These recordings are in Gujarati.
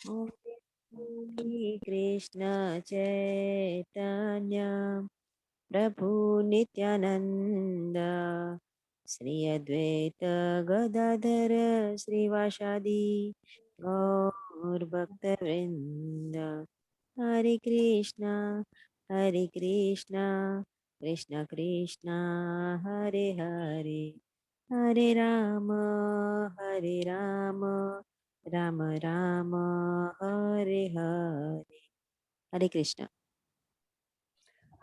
Om Shri Krishna Chaitanya Prabhu Nityananda Shri Advaita Gadadhara Srivasadi Gaur Bhakta Hare Krishna, Hare Krishna, Krishna Krishna, Hare Hare, Hare Rama, Hare Rama, Rama Rama, Hare Hare. Hare Krishna.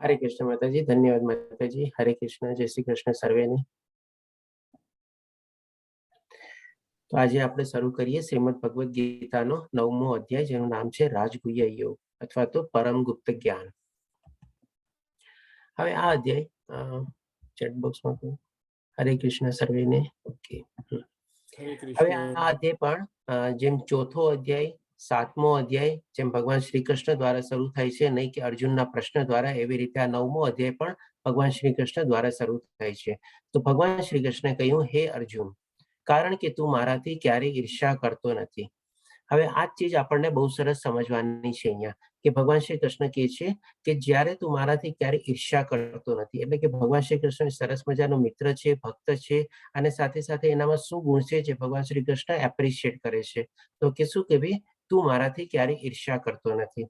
હરે કૃષ્ણ માતાજી, ધન્યવાદ માતાજી. હરે કૃષ્ણ, જય શ્રી કૃષ્ણ સર્વેને. તો આજે આપણે શરૂ કરીએ શ્રીમદ ભગવદ ગીતાનો 9મો અધ્યાય, જેનું નામ છે રાજગુહ્ય યોગ અથવા તો પરમ ગુપ્ત જ્ઞાન. હવે આ અધ્યાય ચેટ બોક્સમાં હરે કૃષ્ણ સર્વેને. ઓકે, હવે આ અધ્યાય પણ જેમ ચોથો અધ્યાય, 7મો અધ્યાય જેમ ભગવાન શ્રી કૃષ્ણ દ્વારા શરૂ થાય છે, નહીં કે અર્જુનના પ્રશ્ન દ્વારા, એવી રીતે આ 9મો અધ્યાય પણ ભગવાન શ્રી કૃષ્ણ દ્વારા શરૂ થાય છે. તો ભગવાન શ્રી કૃષ્ણે કહ્યું, હે અર્જુન, કારણ કે તું મારાથી ક્યારેય ઈર્ષ્યા કરતો નથી. હવે આ ચીજ આપણને બહુ સરસ સમજવાની છે અહીંયા, કે ભગવાન શ્રી કૃષ્ણ કહે છે કે જ્યારે તું મારાથી ક્યારેય ઈર્ષ્યા કરતો નથી, એટલે કે ભગવાન શ્રી કૃષ્ણ સરસ મજાનો મિત્ર છે, ભક્ત છે, અને સાથે સાથે એનામાં શું ગુણ છે જે ભગવાન શ્રી કૃષ્ણ એપ્રિશિએટ કરે છે. તો કે શું કે ભાઈ, તું મારાથી ક્યારેય ઈર્ષ્યા કરતો નથી.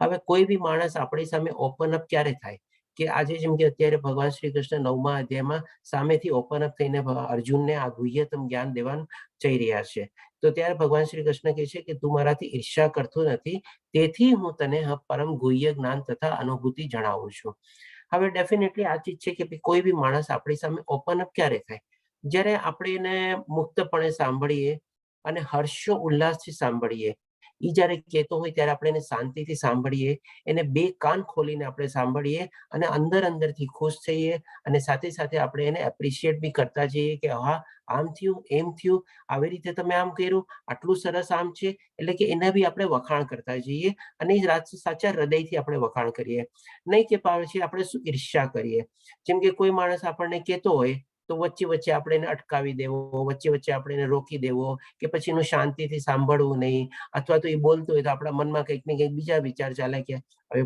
હવે કોઈ બી માણસ આપણી સામે ઓપન અપ ક્યારે થાય, કે આજે જેમ કે અત્યારે ભગવાન શ્રી કૃષ્ણ 9મા અધ્યાયમાં સામેથી ઓપન અપ થઈને અર્જુનને આ ગુહ્યતમ જ્ઞાન દેવાનું જઈ રહ્યા છે. તો ત્યારે ભગવાન શ્રી કૃષ્ણ કહે છે કે તું મારાથી ઈર્ષ્યા કરતો નથી, તેથી હું તને પરમ ગુહ્ય જ્ઞાન તથા અનુભૂતિ જણાવું છું. હવે ડેફિનેટલી આ ચીજ છે કે કોઈ બી માણસ આપણી સામે ઓપન અપ ક્યારે થાય, જ્યારે આપણે એને મુક્તપણે સાંભળીએ અને હર્ષો ઉલ્લાસથી સાંભળીએ. એ જ્યારે કહેતો હોય ત્યારે આપણે એને શાંતિથી સાંભળીએ, એને બે કાન ખોલીને આપણે સાંભળીએ અને અંદરથી ખુશ થઈએ, અને સાથે સાથે આપણે એને એપ્રિશિએટ બી કરતા જઈએ કે હા, આમ થયું, એમ થયું, આવી રીતે તમે આમ કર્યું, આટલું સરસ આમ છે. એટલે કે એના બી આપણે વખાણ કરતા જઈએ, અને સાચા હૃદયથી આપણે વખાણ કરીએ, નહીં કે પછી આપણે શું ઈર્ષ્યા કરીએ. જેમ કે કોઈ માણસ આપણને કહેતો હોય તો વચ્ચે વચ્ચે આપણે એને અટકાવી દેવો, વચ્ચે વચ્ચે આપણે એને રોકી દેવો, કે પછી એનું શાંતિથી સાંભળવું નહીં, અથવા તો એ બોલતો હોય તો આપણા મનમાં કંઈક ને કંઈક બીજા વિચાર ચાલે કે હવે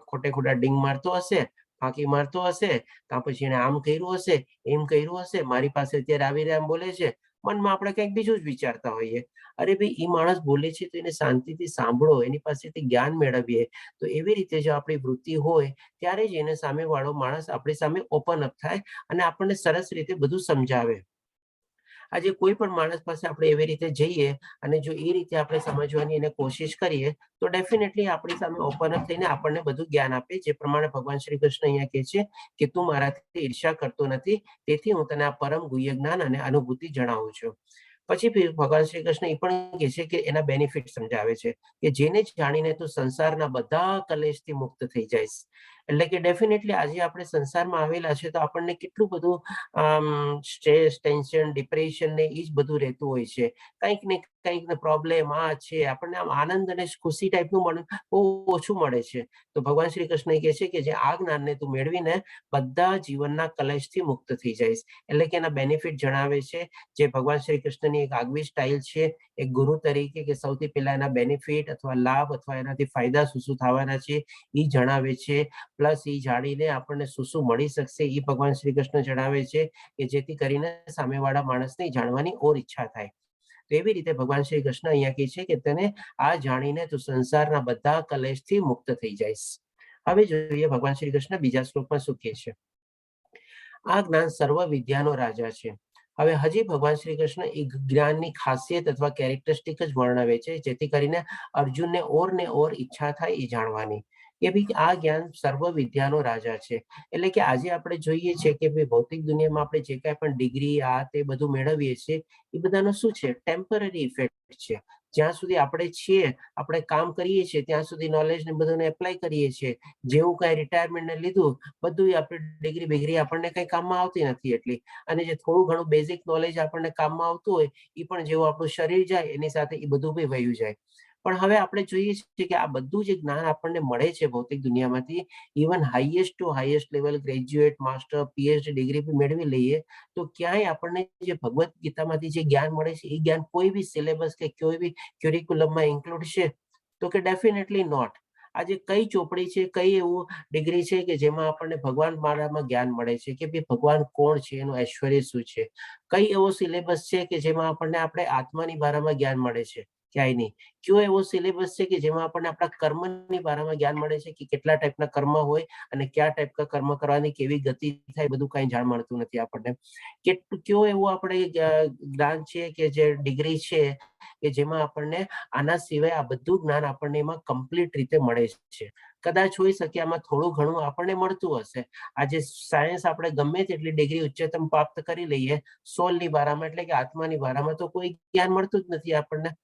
ખોટે ખોટા ડીંગ મારતો હશે, ફાંકી મારતો હશે, કાં પછી એને આમ કર્યું હશે, એમ કર્યું હશે, મારી પાસે અત્યારે આવીને આમ બોલે છે. મનમાં આપણે કંઈક બીજું જ વિચારતા હોઈએ. અરે ભાઈ, એ માણસ બોલે છે તો એને શાંતિથી સાંભળો, એની પાસેથી જ્ઞાન મેળવીએ. તો એવી રીતે જો આપણી વૃત્તિ હોય, ત્યારે જ એને સામેવાળો માણસ આપણી સામે ઓપન અપ થાય અને આપણને સરસ રીતે બધું સમજાવે. આજે કોઈ પણ માણસ પાસે આપણે એવી રીતે જઈએ અને જો એ રીતે આપણે સમજવાની એને કોશિશ કરીએ, તો ડેફિનેટલી આપણી સામે ઓપન અપ થઈને આપણને બધું જ્ઞાન આપે. જે પ્રમાણે ભગવાન શ્રી કૃષ્ણ અહીંયા કહે છે કે તું મારાથી ઈર્ષ્યા કરતો નથી, તેથી હું તને આ પરમ ગુહ્ય જ્ઞાન અને અનુભૂતિ જણાવું છું. પછી ભગવાન શ્રી કૃષ્ણ એ પણ કહે છે કે એના બેનિફિટ સમજાવે છે, કે જેને જાણીને તું સંસારના બધા કલેશથી મુક્ત થઈ જઈશ. એટલે કે ડેફિનેટલી આજે આપણે સંસારમાં આવેલા છે તો આપણને કેટલું બધું સ્ટ્રેસ, ટેન્શન, ડિપ્રેશન ને એ જ બધું રહેતું હોય છે. કંઈક ને કંઈક પ્રોબ્લેમ આ છે, આપણને આમ આનંદ અને ખુશી ટાઈપનું બહુ ઓછું મળે છે. તો ભગવાન શ્રી કૃષ્ણ કહે છે કે જે આ જ્ઞાનને તું મેળવીને બધા જીવનના કલેશથી મુક્ત થઈ જઈશ. એટલે કે એના બેનિફિટ જણાવે છે, જે ભગવાન શ્રી કૃષ્ણની એક આગવી સ્ટાઇલ છે એક ગુરુ તરીકે, કે સૌથી પહેલા એના બેનિફિટ અથવા લાભ અથવા એનાથી ફાયદા શું થવાના છે એ જણાવે છે. પ્લસ એ જાણીને આપણને શું મળી શકશે એ ભગવાન શ્રી કૃષ્ણ જણાવે છે, કે જેથી કરીને સામેવાળા માણસને જાણવાની ઓર ઈચ્છા થાય. તો એવી રીતે ભગવાન શ્રી કૃષ્ણ અહીંયા કહે છે કે તને આ જાણીને તું સંસારના બધા કલેશથી મુક્ત થઈ જઈશ. હવે જોઈએ ભગવાન શ્રી કૃષ્ણ બીજા શ્લોકમાં શું કહે છે. આ જ્ઞાન સર્વ વિદ્યાનો રાજા છે. હવે હજી ભગવાન શ્રી કૃષ્ણ એ જ્ઞાનની ખાસિયત અથવા કેરેક્ટરિસ્ટિક જ વર્ણવે છે, જેથી કરીને અર્જુનને ઓર ને ઓર ઈચ્છા થાય એ જાણવાની, કે ભાઈ આ જ્ઞાન સર્વ વિદ્યાનો રાજા છે. એટલે કે આજે આપણે જોઈએ છીએ કે ભાઈ ભૌતિક દુનિયામાં આપણે જે કાંઈ પણ ડિગ્રી આ તે બધું મેળવીએ છીએ, એ બધાનો શું છે, ટેમ્પરરી ઇફેક્ટ છે. જ્યાં સુધી આપણે છીએ, આપણે કામ કરીએ છીએ, ત્યાં સુધી નોલેજ ને બધાને એપ્લાય કરીએ છીએ. જેવું કાંઈ રિટાયરમેન્ટને લીધું, બધું આપણે ડિગ્રી બિગ્રી આપણને કંઈ કામમાં આવતી નથી એટલી. અને જે થોડું ઘણું બેઝિક નોલેજ આપણને કામમાં આવતું હોય, એ પણ જેવું આપણું શરીર જાય એની સાથે એ બધું બી વયું જાય. પણ હવે આપણે જોઈએ છીએ કે આ બધું જે જ્ઞાન આપણને મળે છે ભૌતિક દુનિયામાંથી, even highest to highest level graduate, master, PhD degree મેળવી લઈએ તો ક્યાંય આપણને જે ભગવદ્ ગીતામાંથી જે જ્ઞાન મળે છે એ જ્ઞાન કોઈ બી સિલેબસ કે કોઈ બી ક્યુરિક્યુલમમાં ઇન્ક્લુડ છે? તો કે ડેફિનેટલી નોટ. આજે કઈ ચોપડી છે, કઈ એવું ડિગ્રી છે કે જેમાં આપણને ભગવાન મારામાં જ્ઞાન મળે છે કે ભાઈ ભગવાન કોણ છે, એનું ઐશ્વર્ય શું છે? કઈ એવો સિલેબસ છે કે જેમાં આપણને આપણે આત્માની બારામાં જ્ઞાન મળે છે? ક્યાંય નહીં. કયો એવો સિલેબસ છે કે જેમાં આપણને આપણા કર્મની બારામાં જ્ઞાન મળે છે કે કેટલા ટાઈપના કર્મ હોય અને કયા ટાઈપના કર્મ કરવાની કેવી ગતિ થાય, બધું કઈ જાણ મળતું નથી આપણને. કયો એવો આપણે જ્ઞાન છે કે જે ડિગ્રી છે કે જેમાં આપણને આના સિવાય આ બધું જ્ઞાન આપણને એમાં કમ્પ્લીટ રીતે મળે છે? કદાચ હોઈ શકે આમાં થોડું ઘણું આપણને મળતું હશે. આજે સાયન્સ આપણે ગમે તેટલી ડિગ્રી ઉચ્ચતમ પ્રાપ્ત કરી લઈએ, સોલની બારામાં એટલે કે આત્માની બારામાં તો કોઈ જ્ઞાન મળતું જ નથી આપણને.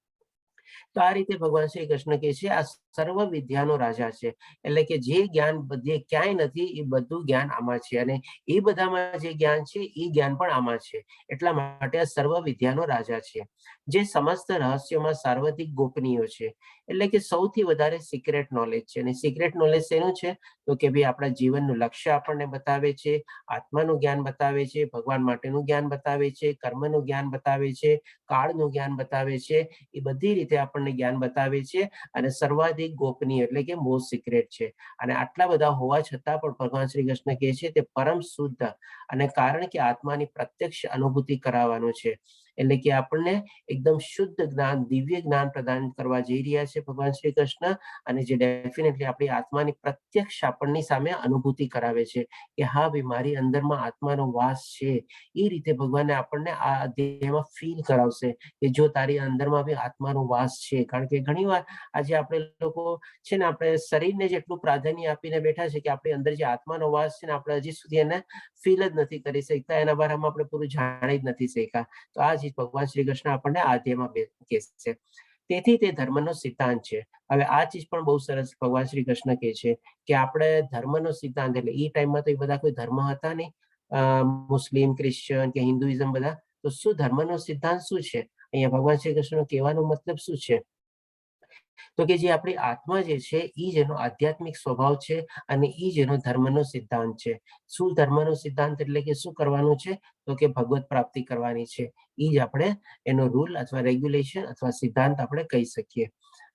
તો આ રીતે ભગવાન શ્રી કૃષ્ણ કહે છે આ સર્વ વિદ્યાનો રાજા છે, એટલે કે જે જ્ઞાન બધે ક્યાંય નથી એ બધું જ્ઞાન આમાં છે, અને એ બધામાં જે જ્ઞાન છે એ જ્ઞાન પણ આમાં છે. એટલા માટે આ સર્વ વિદ્યાનો રાજા છે, જે સમસ્ત રહસ્યોમાં સાર્વત્રિક ગોપનીય છે, એટલે કે સૌથી વધારે સિક્રેટ નોલેજ છે. અને સિક્રેટ નોલેજ શેનું છે? તો કે ભાઈ આપણા જીવનનું લક્ષ્ય આપણને બતાવે છે, આત્માનું જ્ઞાન બતાવે છે, ભગવાન માટેનું જ્ઞાન બતાવે છે, કર્મનું જ્ઞાન બતાવે છે, કાળનું જ્ઞાન બતાવે છે. એ બધી રીતે આપણને જ્ઞાન બતાવે છે અને સર્વાધિક ગોપનીય એટલે કે મોસ્ટ સિક્રેટ છે. અને આટલા બધા હોવા છતાં પણ ભગવાન શ્રી કૃષ્ણ કહે છે તે પરમ શુદ્ધ, અને કારણ કે આત્માની પ્રત્યક્ષ અનુભૂતિ કરાવવાનું છે, એટલે કે આપણને એકદમ શુદ્ધ જ્ઞાન, દિવ્ય જ્ઞાન પ્રદાન કરવા જઈ રહ્યા છે ભગવાન શ્રી કૃષ્ણ. અને જે ડેફિનેટલી આપણી આત્માની પ્રત્યક્ષ આપણની સામે અનુભૂતિ કરાવે છે કે હા ભાઈ મારી અંદરમાં આત્માનો વાસ છે. એ રીતે ભગવાને આપણને આ અધ્યાયમાં ફીલ કરાવશે કે જો તારી અંદરમાં બી આત્માનો વાસ છે. કારણ કે ઘણીવાર આજે આપણે લોકો છે ને આપણે શરીરને જેટલું પ્રાધાન્ય આપીને બેઠા છે કે આપણી અંદર જે આત્માનો વાસ છે ને આપણે હજી સુધી એને ફીલ જ નથી કરી શકતા, એના બારામાં આપણે પૂરું જાણી જ નથી શક્યા. તો આ જ ભગવાન શ્રી કૃષ્ણ આપણને આ અધ્યાયમાં કહે છે. તેથી તે ધર્મનો સિદ્ધાંત છે. હવે આ ચીજ પણ બહુ સરસ ભગવાન શ્રી કૃષ્ણ કહે છે કે આપણે ધર્મનો સિદ્ધાંત, એટલે એ ટાઈમમાં તો એ બધા કોઈ ધર્મ હતા નહીં, મુસ્લિમ, ક્રિશ્ચિયન કે હિન્દુઇઝમ બધા. તો શું ધર્મનો સિદ્ધાંત શું છે? અહીંયા ભગવાન શ્રી કૃષ્ણ કહેવાનો મતલબ શું છે? તો કે જે આપણી આત્મા જે છે એ જ એનો આધ્યાત્મિક સ્વભાવ છે અને એ જ એનો ધર્મનો સિદ્ધાંત છે. શું ધર્મનો સિદ્ધાંત એટલે કે શું કરવાનું છે? તો કે ભગવત પ્રાપ્તિ કરવાની છે. એ જ આપણે એનો રૂલ અથવા રેગ્યુલેશન અથવા સિદ્ધાંત આપણે કહી શકીએ.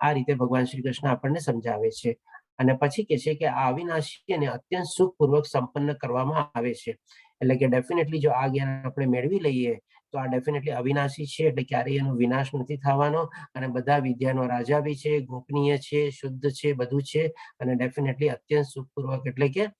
આ રીતે ભગવાન શ્રી કૃષ્ણ આપણને સમજાવે છે. અને પછી કે છે કે આ અવિનાશી અને અત્યંત સુખપૂર્વક સંપન્ન કરવામાં આવે છે. એટલે કે ડેફિનેટલી જો આ જ્ઞાન આપણે મેળવી લઈએ તો આ ડેફિનેટલી અવિનાશી છે, એટલે ક્યારેય એનો વિનાશ નથી થવાનો. અને બધા વિદ્યાનો રાજા બી છે, ગોપનીય છે, શુદ્ધ છે, બધું છે. અને ડેફિનેટલી અત્યંત સુખપૂર્વક એટલે કે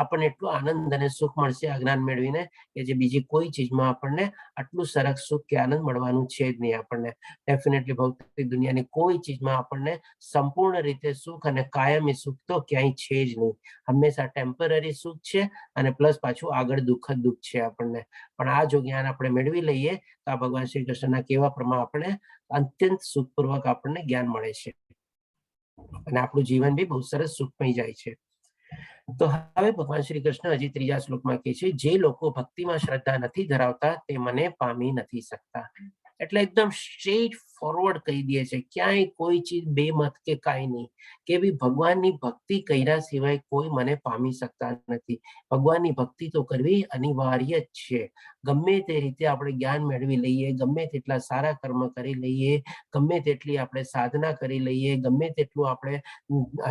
આપણને એટલો આનંદ અને સુખ મળશે આ જ્ઞાન મેળવીને કે જે બીજી કોઈ ચીજમાં આપણને આટલું સરસ સુખ કે આનંદ મળવાનું છે જ નહીં આપણને. ડેફિનેટલી ભૌતિક દુનિયાની કોઈ ચીજમાં આપણને સંપૂર્ણ રીતે સુખ અને કાયમી સુખ તો ક્યાંય છે જ નહીં. હંમેશા ટેમ્પરરી સુખ છે અને પ્લસ પાછું આગળ દુઃખ જ દુઃખ છે આપણને. પણ આ જો જ્ઞાન આપણે મેળવી લઈએ તો આ ભગવાન શ્રી કૃષ્ણના કહેવા પ્રમાણે આપણે અત્યંત સુખપૂર્વક આપણને જ્ઞાન મળે છે અને આપણું જીવન બી બહુ સરસ સુખમય જાય છે. તો હવે ભગવાન શ્રી કૃષ્ણ હજી ત્રીજા શ્લોકમાં કહે છે જે લોકો ભક્તિમાં શ્રદ્ધા નથી ધરાવતા તે મને પામી નથી શકતા. એટલે એકદમ સ્ટ્રેટ ફોરવર્ડ કહી દે છે, ક્યાંય કોઈ ચીજ બે મત કે કાંઈ નહીં, કે ભાઈ ભગવાનની ભક્તિ કર્યા સિવાય કોઈ મને પામી શકતા નથી. ભગવાનની ભક્તિ તો કરવી અનિવાર્ય જ છે. ગમે તે રીતે આપણે જ્ઞાન મેળવી લઈએ, ગમે તેટલા સારા કર્મ કરી લઈએ, ગમે તેટલી આપણે સાધના કરી લઈએ, ગમે તેટલું આપણે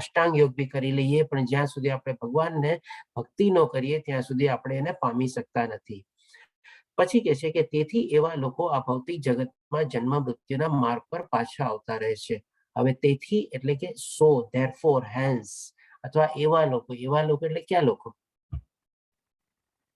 અષ્ટાંગ યોગ બી કરી લઈએ, પણ જ્યાં સુધી આપણે ભગવાનને ભક્તિ ન કરીએ ત્યાં સુધી આપણે એને પામી શકતા નથી. પછી કહે છે કે તેથી એવા લોકો આ ભૌતિક જગતમાં જન્મ મૃત્યુના માર્ગ પર પાછા આવતા રહે છે. હવે તેથી એટલે કે સો, ધેરફોર, હેન્સ, અથવા એવા લોકો એટલે ક્યાં લોકો?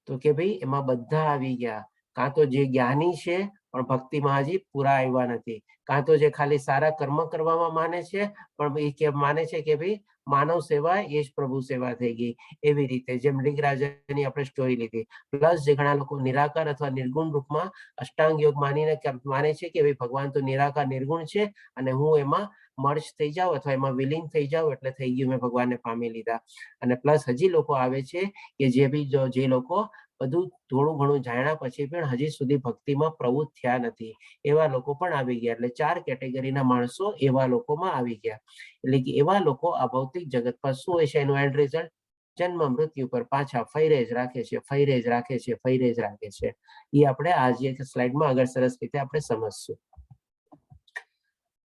તો કે ભાઈ એમાં બધા આવી ગયા. કાં તો જે જ્ઞાની છે પણ ભક્તિમાં હજી પૂરા આવ્યા નથી, કાં તો જે ખાલી સારા કર્મ કરવામાં માને છે પણ એ કે માને છે કે ભાઈ માનવ સેવા એ જ પ્રભુ સેવા થઈ ગઈ. એવી રીતે જેમ લિંગરાજાની આપણે સ્ટોરી લીધી. પ્લસ જે ઘણા લોકો નિરાકાર અથવા નિર્ગુણ રૂપમાં અષ્ટાંગ યોગ માનીને માને છે કે ભાઈ ભગવાન તો નિરાકાર નિર્ગુણ છે અને હું એમાં મર્જ થઈ જાઉં અથવા એમાં વિલીન થઈ જાઉં એટલે થઈ ગયું, મેં ભગવાનને પામી લીધા. અને પ્લસ હજી લોકો આવે છે કે જે લોકો બધું થોડું ઘણું જાણ્યા પછી પણ હજી સુધી ભક્તિમાં પ્રવૃત્ત થયા નથી, એવા લોકો પણ આવી ગયા. એટલે 4 કેટેગરીના માણસો એવા લોકોમાં આવી ગયા. એટલે કે એવા લોકો આ ભૌતિક જગતમાં શું હોય છે, એનું એન્ડ રિઝલ્ટ જન્મ મૃત્યુ પર પાછા ફૈરે જ રાખે છે, ફૈરે જ રાખે છે, ફૈરે જ રાખે છે. એ આપણે આજે સ્લાઇડમાં આગળ સરસ રીતે આપણે સમજશું.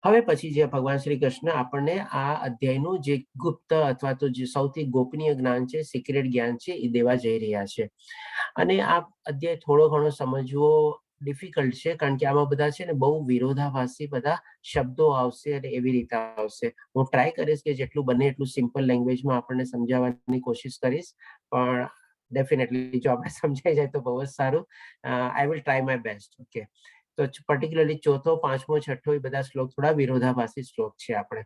હવે પછી જે ભગવાન શ્રી કૃષ્ણ આપણને આ અધ્યાયનું જે ગુપ્ત અથવા તો જે સૌથી ગોપનીય જ્ઞાન છે, સિક્રેટ જ્ઞાન છે, એ દેવા જઈ રહ્યા છે. અને આ અધ્યાય થોડો ઘણો સમજવો ડિફિકલ્ટ છે, કારણ કે આમાં બધા છે ને બહુ વિરોધાભાસી બધા શબ્દો આવશે અને એવી રીતે આવશે. હું ટ્રાય કરીશ કે જેટલું બને એટલું સિમ્પલ લેંગ્વેજમાં આપણને સમજાવવાની કોશિશ કરીશ, પણ ડેફિનેટલી જો આપણે સમજાઈ જાય તો બહુ જ સારું. I will try my best. Okay, તો પર્ટિક્યુલરલી ચોથો, પાંચમો, છઠ્ઠો એ બધા શ્લોક થોડા વિરોધાભાસી શ્લોક છે. આપણે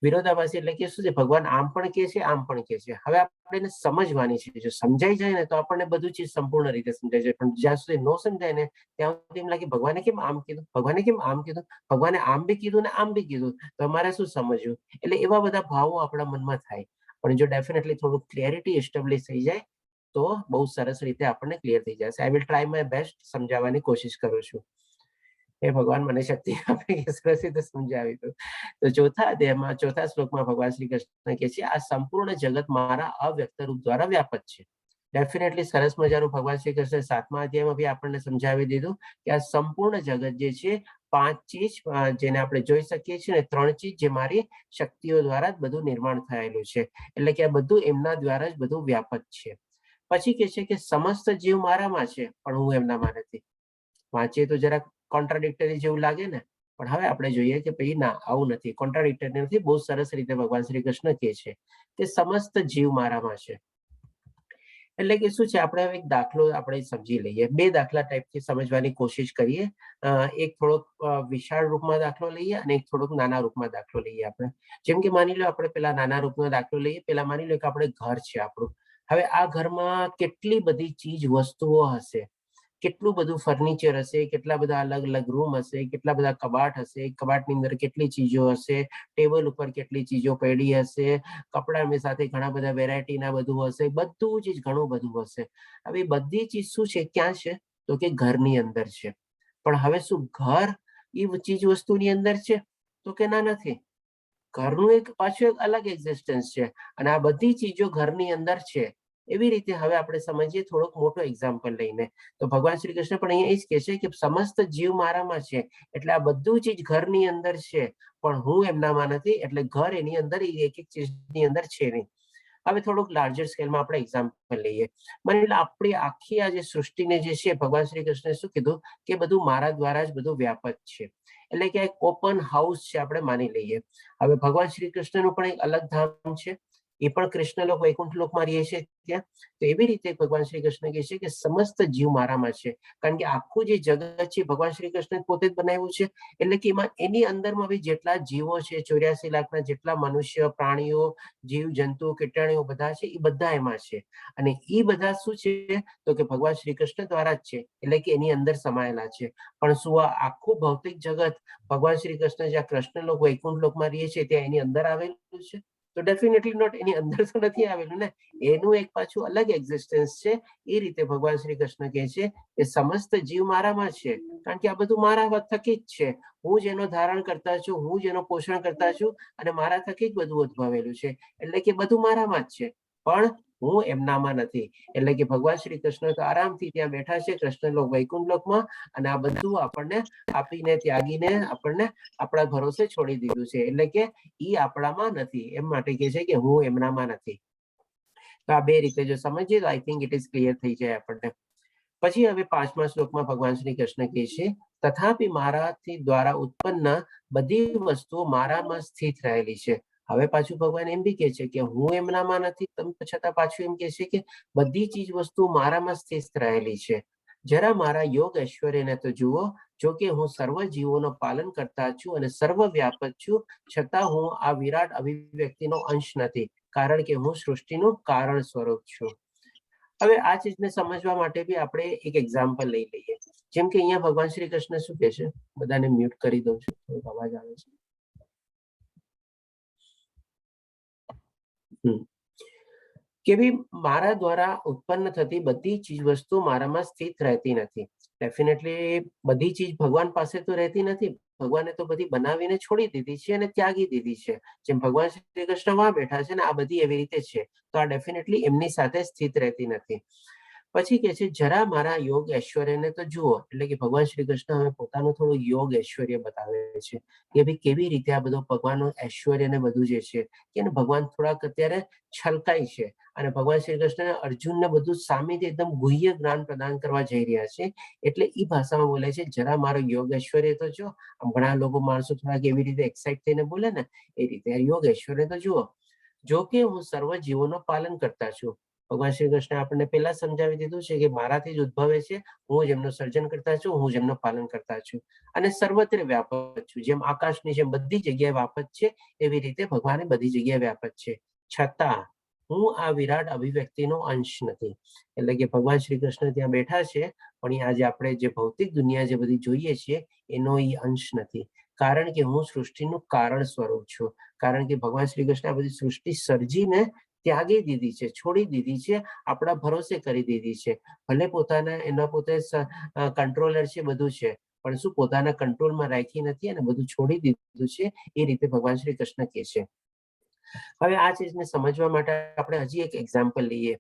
વિરોધાભાસી એટલે કે શું છે, ભગવાન આમ પણ કે છે, આમ પણ કે છે. હવે આપણે એને સમજવાની છે. જો સમજાઈ જાય ને તો આપણને બધું ચીજ સંપૂર્ણ રીતે સમજાય જાય, પણ જ્યાં સુધી ન સમજાય ને ત્યાં સુધી એમ લાગે ભગવાને કેમ આમ કીધું, ભગવાને કેમ આમ કીધું, ભગવાને આમ બી કીધું ને આમ બી કીધું, તો અમારે શું સમજવું. એટલે એવા બધા ભાવો આપણા મનમાં થાય. પણ જો ડેફિનેટલી થોડું ક્લિયરિટી એસ્ટાબ્લિશ થઈ જાય તો બહુ સરસ રીતે આપણને ક્લિયર થઈ જશે. I will try my best, સમજાવવાની કોશિશ કરું છું. એ ભગવાન મને શક્તિ આપે કે સરસ રીતે સમજાવી દઉં. તો ચોથા અધ્યાયમાં ચોથા શ્લોકમાં ભગવાન શ્રી કૃષ્ણ કહે છે, આ સંપૂર્ણ જગત મારા અવ્યક્ત રૂપ દ્વારા વ્યાપક છે. ડેફિનેટલી સરસ મજાનું ભગવાન શ્રી કૃષ્ણ 7મા અધ્યાયમાં બી આપણને સમજાવી દીધું કે આ સંપૂર્ણ જગત જે છે, 5 ચીજ જેને આપણે જોઈ શકીએ છીએ ને 3 ચીજ જે મારી શક્તિઓ દ્વારા જ બધું નિર્માણ થયેલું છે. એટલે કે આ બધું એમના દ્વારા જ બધું વ્યાપક છે. પછી કે છે કે સમસ્ત જીવ મારામાં છે, પણ હું એમનામાં નથી. વાંચીએ તો જરાક કોન્ટ્રાડિક્ટરી જેવું લાગે ને, પણ હવે આપણે જોઈએ કે ભાઈ ના, આવું નથી, કોન્ટ્રાડિક્ટરી નથી. બહુ સરસ રીતે ભગવાન શ્રી કૃષ્ણ કહે છે કે સમસ્ત જીવ મારામાં છે. એટલે કે શું છે, આપણે હવે એક દાખલો આપણે સમજી લઈએ. 2 દાખલા ટાઈપથી સમજવાની કોશિશ કરીએ. એક થોડોક વિશાળ રૂપમાં દાખલો લઈએ અને એક થોડોક નાના રૂપમાં દાખલો લઈએ. આપણે જેમ કે માની લો આપણે પેલા નાના રૂપનો દાખલો લઈએ. પેલા માની લો કે આપણે ઘર છે આપણું. હવે આ ઘરમાં કેટલી બધી ચીજ વસ્તુઓ હશે, કેટલું બધું ફર્નિચર હશે, કેટલા બધા અલગ અલગ રૂમ હશે, કેટલા બધા કબાટ હશે, કબાટની અંદર કેટલી ચીજો હશે, ટેબલ ઉપર કેટલી ચીજો પડી હશે, કપડાની સાથે ઘણા બધા વેરાયટીના બધું હશે, બધું જ ઘણું બધું હશે. હવે બધી ચીજ શું છે, ક્યાં છે, તો કે ઘરની અંદર છે. પણ હવે શું ઘર એ ચીજ વસ્તુની અંદર છે, તો કે ના, નથી. ઘરનું એક પાછું એક અલગ એક્ઝિસ્ટન્સ છે અને આ બધી ચીજો ઘરની અંદર છે. એવી રીતે હવે આપણે સમજીએ થોડોક મોટો એક્ઝામ્પલ લઈને. તો ભગવાન શ્રી કૃષ્ણ પણ અહીંયા એ જ કહે છે કે સમસ્ત જીવ મારામાં છે, એટલે આ બધું ચીજ ઘરની અંદર છે, પણ હું એમનામાં નથી. એટલે ઘર એની અંદર એક એક ચીજની અંદર છે નહીં. હવે થોડુંક લાર્જર સ્કેલમાં આપણે એક્ઝામ્પલ લઈએ. માની લો આપણી આખી આ જે સૃષ્ટિને જે છે, ભગવાન શ્રી કૃષ્ણે શું કીધું કે બધું મારા દ્વારા જ બધું વ્યાપક છે. એટલે કે એક ઓપન હાઉસ છે, આપણે માની લઈએ. હવે ભગવાન શ્રી કૃષ્ણનું પણ એક અલગ ધામ છે, એ પણ કૃષ્ણ લોક વૈકુંઠ લોકમાં રહે છે ત્યાં. તો એવી રીતે ભગવાન શ્રી કૃષ્ણ કહે છે કે સમસ્ત જીવ મારામાં છે, કારણ કે આખું જે જગત છે ભગવાન શ્રી કૃષ્ણ પોતે જ બનાવ્યું છે. એટલે કે એમાં એની અંદરમાં બી જેટલા જીવો છે, 84 લાખના જેટલા મનુષ્ય, પ્રાણીઓ, જીવ જંતુ, કીટાણુઓ બધા છે, એ બધા એમાં છે. અને એ બધા શું છે, તો કે ભગવાન શ્રી કૃષ્ણ દ્વારા જ છે, એટલે કે એની અંદર સમાયેલા છે. પણ શું આ આખું ભૌતિક જગત ભગવાન શ્રી કૃષ્ણ જ્યાં કૃષ્ણ લોક વૈકુંઠ લોકમાં રહે છે ત્યાં એની અંદર આવેલું છે? તો ડેફિનેટલી નોટ. એની અંદર તો નથી આવેલું ને. એનું એક પાછું અલગ એક્ઝિસ્ટન્સ છે. એ રીતે ભગવાન શ્રી કૃષ્ણ કહે છે કે સમસ્ત જીવ મારામાં છે, કારણ કે આ બધું મારા થકી જ છે. હું જેનો ધારણ કરતા છું, હું જેનો પોષણ કરતા છું, અને મારા થકી જ બધું ઉદ્ભવેલું છે. એટલે કે બધું મારામાં જ છે, પણ હું એમનામાં નથી. એટલે કે ભગવાન શ્રી કૃષ્ણ તો આરામથી ત્યાં બેઠા છે કૃષ્ણ લોક વૈકુંઠ લોકમાં, અને આ બધું આપણને આપીને ત્યાગીને આપણને આપણા ભરોસે છોડી દીધું છે. એટલે કે ઈ આપણામાં નથી, એમ માટે કહે છે કે હું એમનામાં નથી. તો આ 2 રીતે જો સમજીએ તો I think it is clear થઈ જાય આપણને. પછી હવે 5મા શ્લોકમાં ભગવાન શ્રી કૃષ્ણ કહે છે, તથાપિ મારાથી દ્વારા ઉત્પન્ન બધી વસ્તુઓ મારામાં સ્થિત રહેલી છે. હવે પાછું ભગવાન એમ બી કહે છે કે હું એમનામાં નથી, છતાં પાછું એમ કહે છે કે બધી ચીજ વસ્તુ મારામાં સ્થિત રહેલી છે. જરા મારા યોગ ઐશ્વર્યને તો જુઓ, જો કે હું સર્વ જીવોનો પાલન કરતા છું અને સર્વ વ્યાપક છું, છતાં હું આ વિરાટ અભિવ્યક્તિનો અંશ નથી, કારણ કે હું સૃષ્ટિનું કારણ સ્વરૂપ છું. હવે આ ચીજને સમજવા માટે બી આપણે એક એક્ઝામ્પલ લઈ લઈએ. જેમ કે અહીંયા ભગવાન શ્રી કૃષ્ણ શું કહે છે, બધાને મ્યુટ કરી દઉં છું, થોડોક અવાજ આવે છે. કે ભઈ મારા દ્વારા ઉત્પન્ન થતી બધી ચીજ વસ્તુ મારામાં સ્થિત રહેતી નથી. ડેફિનેટલી બધી ચીજ ભગવાન પાસે તો રહેતી નથી. ભગવાને તો બધી બનાવીને છોડી દીધી છે અને ત્યાગી દીધી છે. જેમ ભગવાન શ્રી કૃષ્ણ વહાં બેઠા છે ને આ બધી એવી રીતે છે. તો આ ડેફિનેટલી એમની સાથે સ્થિત રહેતી નથી. પછી કે છે જરા મારા યોગ ઐશ્વર્યને તો જુઓ, એટલે કે ભગવાન શ્રી કૃષ્ણ હવે પોતાનું થોડું યોગ ઐશ્વર્ય બતાવે છે કે ભાઈ કેવી રીતે આ બધો ભગવાનનું ઐશ્વર્ય ને બધું જે છે કે ભગવાન થોડાક અત્યારે છલકાય છે અને ભગવાન શ્રી કૃષ્ણ અર્જુનને બધું સામેથી એકદમ ગુહ્ય જ્ઞાન પ્રદાન કરવા જઈ રહ્યા છે. એટલે એ ભાષામાં બોલે છે જરા મારો યોગ ઐશ્વર્ય તો જો. ઘણા લોકો માણસો થોડાક એવી રીતે એક્સાઇટ થઈને બોલે ને એ રીતે યોગ ઐશ્વર્ય તો જુઓ. જો કે હું સર્વ જીવોનો પાલન કરતા છું. ભગવાન શ્રી કૃષ્ણ આપણને પહેલા સમજાવી દીધું છે કે મારાથી જ ઉદ્ભવે છે, હું જેમનું સર્જન કરતા છું, હું જેમનું પાલન કરતા છું અને સર્વત્ર વ્યાપક છું. જેમ આકાશની જેમ બધી જગ્યાએ વ્યાપક છે એવી રીતે ભગવાન બધી જગ્યાએ વ્યાપક છે. છતાં હું આ વિરાટ અભિવ્યક્તિનો અંશ નથી. એટલે કે ભગવાન શ્રી કૃષ્ણ ત્યાં બેઠા છે પણ આજે આપણે જે ભૌતિક દુનિયા જે બધી જોઈએ છીએ એનો એ અંશ નથી. કારણ કે હું સૃષ્ટિનું કારણ સ્વરૂપ છું. કારણ કે ભગવાન શ્રી કૃષ્ણ આ બધી સૃષ્ટિ સર્જીને ત્યાગી દીધી છે, છોડી દીધી છે, આપણા ભરોસે કરી દીધી છે. ભલે પોતાના એના પોતે કંટ્રોલર છે, બધું છે, પણ શું પોતાના કંટ્રોલમાં રાખી નથી અને બધું છોડી દીધું છે. એ રીતે ભગવાન શ્રી કૃષ્ણ કહે છે. હવે આ ચીજને સમજવા માટે આપણે હજી એક એક્ઝામ્પલ લઈએ.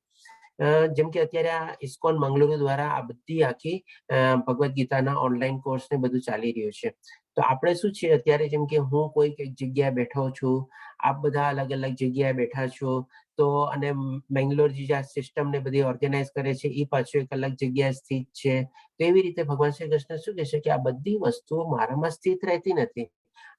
જેમ કે અત્યારે આ ઇસ્કોન મંગલુરુ દ્વારા આ બધી આખી ભગવદ્ ગીતાના ઓનલાઈન કોર્સ ને બધું ચાલી રહ્યું છે. તો આપણે શું છે અત્યારે જેમ કે હું કોઈ કઈક જગ્યાએ બેઠો છું, આપ બધા અલગ અલગ જગ્યાએ બેઠા છો, તો અને મેંગ્લોર જે આ સિસ્ટમ ને બધી ઓર્ગેનાઇઝ કરે છે એ પાછું એક અલગ જગ્યાએ સ્થિત છે. તો એવી રીતે ભગવાન શ્રી કૃષ્ણ શું કહે છે કે આ બધી વસ્તુઓ મારામાં સ્થિત રહેતી નથી.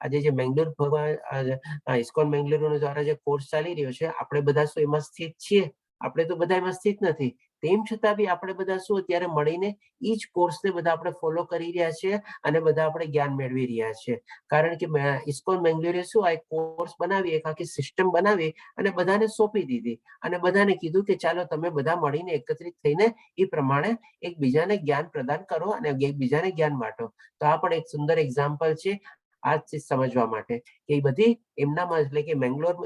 આજે જે મેંગ્લોર ભગવાન ઇસ્કોન મેંગ્લુરુ દ્વારા જે કોર્સ ચાલી રહ્યો છે, આપણે બધા શું એમાં સ્થિત છીએ? આપણે તો બધા એમાં સ્થિત નથી. તેમ છતાં બી આપણે બધા શું અત્યારે મળીને એ જ કોર્સને બધા આપણે ફોલો કરી રહ્યા છીએ અને બધા આપણે જ્ઞાન મેળવી રહ્યા છીએ. કારણ કે ઇસ્કોન મેંગ્લોરે શું આ એક કોર્સ બનાવી, એક આખી સિસ્ટમ બનાવી અને બધાને સોંપી દીધી અને બધાને કીધું કે ચાલો તમે બધા મળીને એકત્રિત થઈને એ પ્રમાણે એકબીજાને જ્ઞાન પ્રદાન કરો અને એકબીજાને જ્ઞાન બાંટો. તો આ પણ એક સુંદર એક્ઝામ્પલ છે આ ચીજ સમજવા માટે કે એ બધી એમનામાં એટલે કે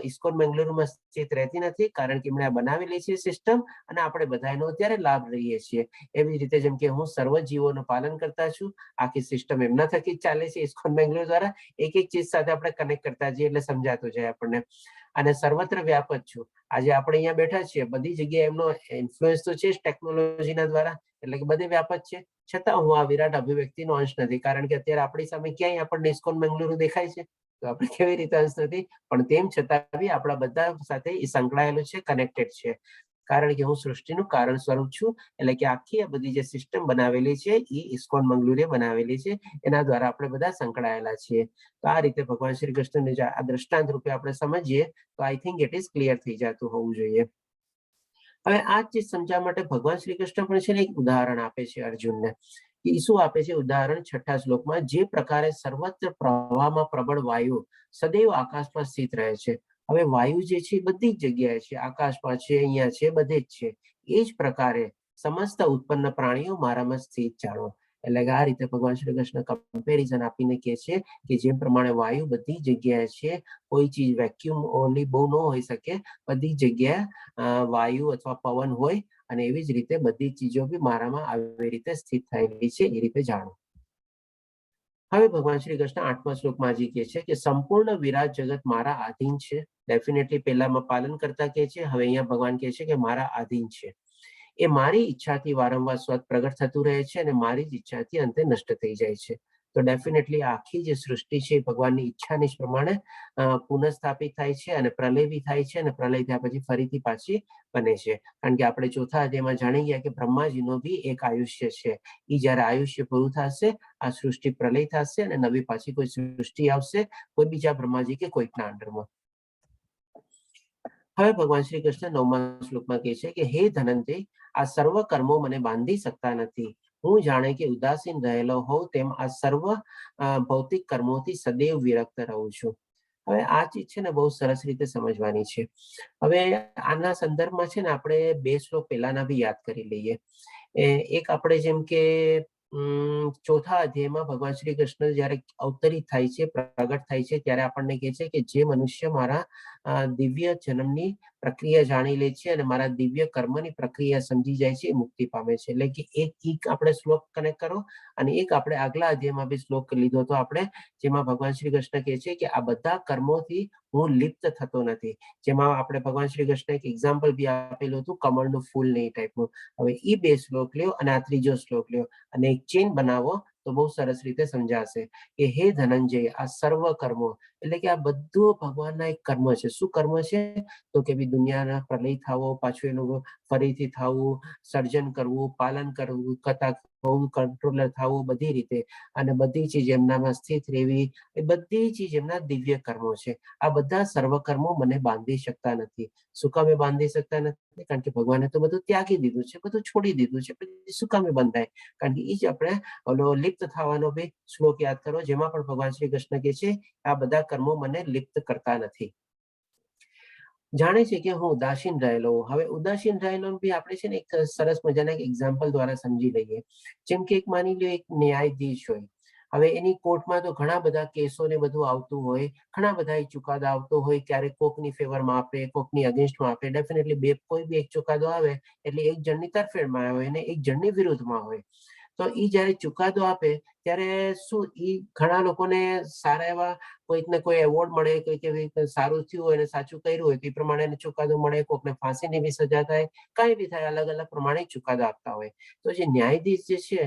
ઇસ્કોન મેંગ્લુરુમાં સ્થિત રહેતી નથી. કારણ કે એમણે આ બનાવેલી છે સિસ્ટમ અને આપણે બધા એનો અત્યારે લાભ લઈએ છીએ. એવી રીતે જેમ કે હું સર્વ જીવોનું પાલન કરતા છું, આખી સિસ્ટમ એમના થકી જ ચાલે છે ઇસ્કોન બેંગ્લોર દ્વારા. એક એક ચીજ સાથે આપણે કનેક્ટ કરતા જઈએ એટલે સમજાતું જાય આપણને. અને સર્વત્ર વ્યાપક છું. આજે આપણે અહીંયા બેઠા છીએ, બધી જગ્યાએ એમનો ઇન્ફ્લુઅન્સ તો છે જ ટેકનોલોજીના દ્વારા, એટલે કે બધે વ્યાપક છે. છતાં હું આ વિરાટ અભિવ્યક્તિનો અંશ નથી. કારણ કે અત્યારે આપણી સામે ક્યાંય આપણને ઇસ્કોન બેંગ્લુરુ દેખાય છે? તો આપણે કેવી રીતે અંશ નથી? પણ તેમ છતાં બી આપણા બધા સાથે એ સંકળાયેલું છે, કનેક્ટેડ છે. કારણ કે હું સૃષ્ટિનું કારણ સ્વરૂપ છું. એટલે કે આખી આ બધી જે સિસ્ટમ બનાવેલી છે એ ઇસ્કોન મંગલુરે બનાવેલી છે. એના દ્વારા આપણે બધા સંકળાયેલા છીએ. તો આ રીતે ભગવાન શ્રી કૃષ્ણને આ દ્રષ્ટાંત રૂપે આપણે સમજીએ તો I think it is clear થઈ જતું હોવું જોઈએ. હવે આ ચીજ સમજવા માટે ભગવાન શ્રી કૃષ્ણ પણ છે ને એક ઉદાહરણ આપે છે અર્જુનને. એ શું આપે છે ઉદાહરણ? 6થા શ્લોકમાં, જે પ્રકારે સર્વત્ર પ્રવાહમાં પ્રબળ વાયુ સદૈવ આકાશમાં સ્થિત રહે છે. હવે વાયુ જે છે બધી જ જગ્યાએ છે, આકાશમાં છે, અહીંયા છે, બધે જ છે. એ જ પ્રકારે સમસ્ત ઉત્પન્ન પ્રાણીઓ મારામાં સ્થિત જાણો. એટલે કે આ રીતે ભગવાન શ્રી કૃષ્ણ કમ્પેરિઝન આપીને કહે છે કે જેમ પ્રમાણે વાયુ બધી જગ્યાએ છે, કોઈ ચીજ વેક્યુમ ઓનલી બહુ ન હોઈ શકે, બધી જગ્યાએ વાયુ અથવા પવન હોય અને એવી જ રીતે બધી ચીજો બી મારામાં આવી રીતે સ્થિત થયેલી છે એ રીતે જાણો. હવે ભગવાન શ્રી કૃષ્ણ 8મા શ્લોકમાં હજી કહે છે કે સંપૂર્ણ વિરાટ જગત મારા આધીન છે. ડેફિનેટલી પહેલામાં પાલન કરતા કહે છે, હવે અહીંયા ભગવાન કહે છે કે મારા આધીન છે. એ મારી ઈચ્છાથી વારંવાર સ્વત પ્રગટ થતું રહે છે અને મારી જ ઈચ્છાથી અંતે નષ્ટ થઈ જાય છે. તો ડેફિનેટલી આખી જે સૃષ્ટિ છે ભગવાનની ઈચ્છાની જ પ્રમાણે પુનઃસ્થાપિત થાય છે અને પ્રલય બી થાય છે અને પ્રલય થયા પછી ફરીથી પાછી બને છે. કારણ કે આપણે ચોથા અધ્યાયમાં જાણી ગયા કે બ્રહ્માજીનો બી એક આયુષ્ય છે. એ જયારે આયુષ્ય પૂરું થશે, આ સૃષ્ટિ પ્રલય થશે અને નવી પાછી કોઈ સૃષ્ટિ આવશે, કોઈ બીજા બ્રહ્માજી કે કોઈકના અંડરમાં. હવે ભગવાન શ્રી કૃષ્ણ 9મા શ્લોકમાં કહે છે કે હે ધનંજય, આ સર્વ કર્મો મને બાંધી શકતા નથી. હું જાણે કે ઉદાસીન રહેલો હોઉં તેમ આ સર્વ ભૌતિક કર્મોથી સદૈવ વિરક્ત રહું છું. હવે આ ચીજ છે ને બહુ સરસ રીતે સમજવાની છે. હવે આના સંદર્ભમાં છે ને આપણે 2 શ્લોક પહેલાના બી યાદ કરી લઈએ. એક આપણે જેમ કે ચોથા અધ્યાયમાં ભગવાન શ્રી કૃષ્ણ જ્યારે અવતરિત થાય છે, પ્રગટ થાય છે, ત્યારે આપણને કહે છે કે જે મનુષ્ય મારા દિવ્ય જન્મની પ્રક્રિયા જાણી લે છે અને મારા દિવ્ય કર્મની પ્રક્રિયા સમજી જાય છે, એ મુક્તિ પામે છે. એટલે કે એક આપણે શ્લોક કનેક્ટ કરો અને એક આપણે આગલા અધ્યાયમાં બી શ્લોક લીધો હતો આપણે, જેમાં ભગવાન શ્રી કૃષ્ણ કહે છે કે આ બધા કર્મોથી હું લિપ્ત થતો નથી. જેમાં આપણે ભગવાન શ્રી કૃષ્ણ એક એક્ઝામ્પલ બી આપેલું હતું, કમળનું ફૂલ ને એ ટાઈપનું. હવે એ 2 શ્લોક લ્યો અને આ ત્રીજો શ્લોક લ્યો અને એક ચેન બનાવો તો બહુ સરસ રીતે સમજાશે કે હે ધનંજય, આ સર્વ કર્મો એટલે કે આ બધું ભગવાનના એક કર્મ છે. શું કર્મ છે? તો કે ભઈ દુનિયાના પ્રલય થાવો, પાછું એનું ફરીથી થવું, સર્જન કરવું, પાલન કરવું, કથા થવું, કંટ્રોલર થવું, બધી રીતે, અને બધી ચીજ એમનામાં સ્થિત રહેવી, એ બધી ચીજ એમના દિવ્ય કર્મો છે. આ બધા સર્વ કર્મો મને બાંધી શકતા નથી. શું કામે બાંધી શકતા નથી? કારણ કે ભગવાને તો બધું ત્યાગી દીધું છે, બધું છોડી દીધું છે, પછી શું કામે બંધાય? કારણ કે એ જ આપણે ઓલો લિપ્ત થવાનો બી શ્લોક યાદ કરો, જેમાં પણ ભગવાન શ્રી કૃષ્ણ કહે છે આ બધા કર્મો મને લિપ્ત કરતા નથી. જાણે છે કે હું ઉદાસીન રહેલો. હવે ઉદાસીન રહેલો બી આપણે છે ને એક સરસ મજાના એક એક્ઝામ્પલ દ્વારા સમજી લઈએ. જેમ કે એક માની લો એક ન્યાયાધીશ હોય. હવે એની કોર્ટમાં તો ઘણા બધા કેસો ને બધું આવતું હોય, ઘણા બધા ચુકાદા આવતો હોય, ક્યારેક કોકની ફેવરમાં આપે, કોકની અગેન્સ્ટમાં આપે. ડેફિનેટલી કોઈ બી એક ચુકાદો આવે એટલે એક જણની તરફેણમાં આવે અને એક જણની વિરુદ્ધમાં હોય. તો ઈ જ્યારે ચુકાદો આપે ત્યારે શું ઈ ઘણા લોકોને સારા એવા કોઈકને કોઈ એવોર્ડ મળે, કોઈક એવી સારું થયું હોય અને સાચું કર્યું હોય તો એ પ્રમાણે ચુકાદો મળે, કોકને ફાંસીની બી સજા થાય, કાંઈ બી થાય, અલગ અલગ પ્રમાણે ચુકાદો આપતા હોય. તો જે ન્યાયાધીશ જે છે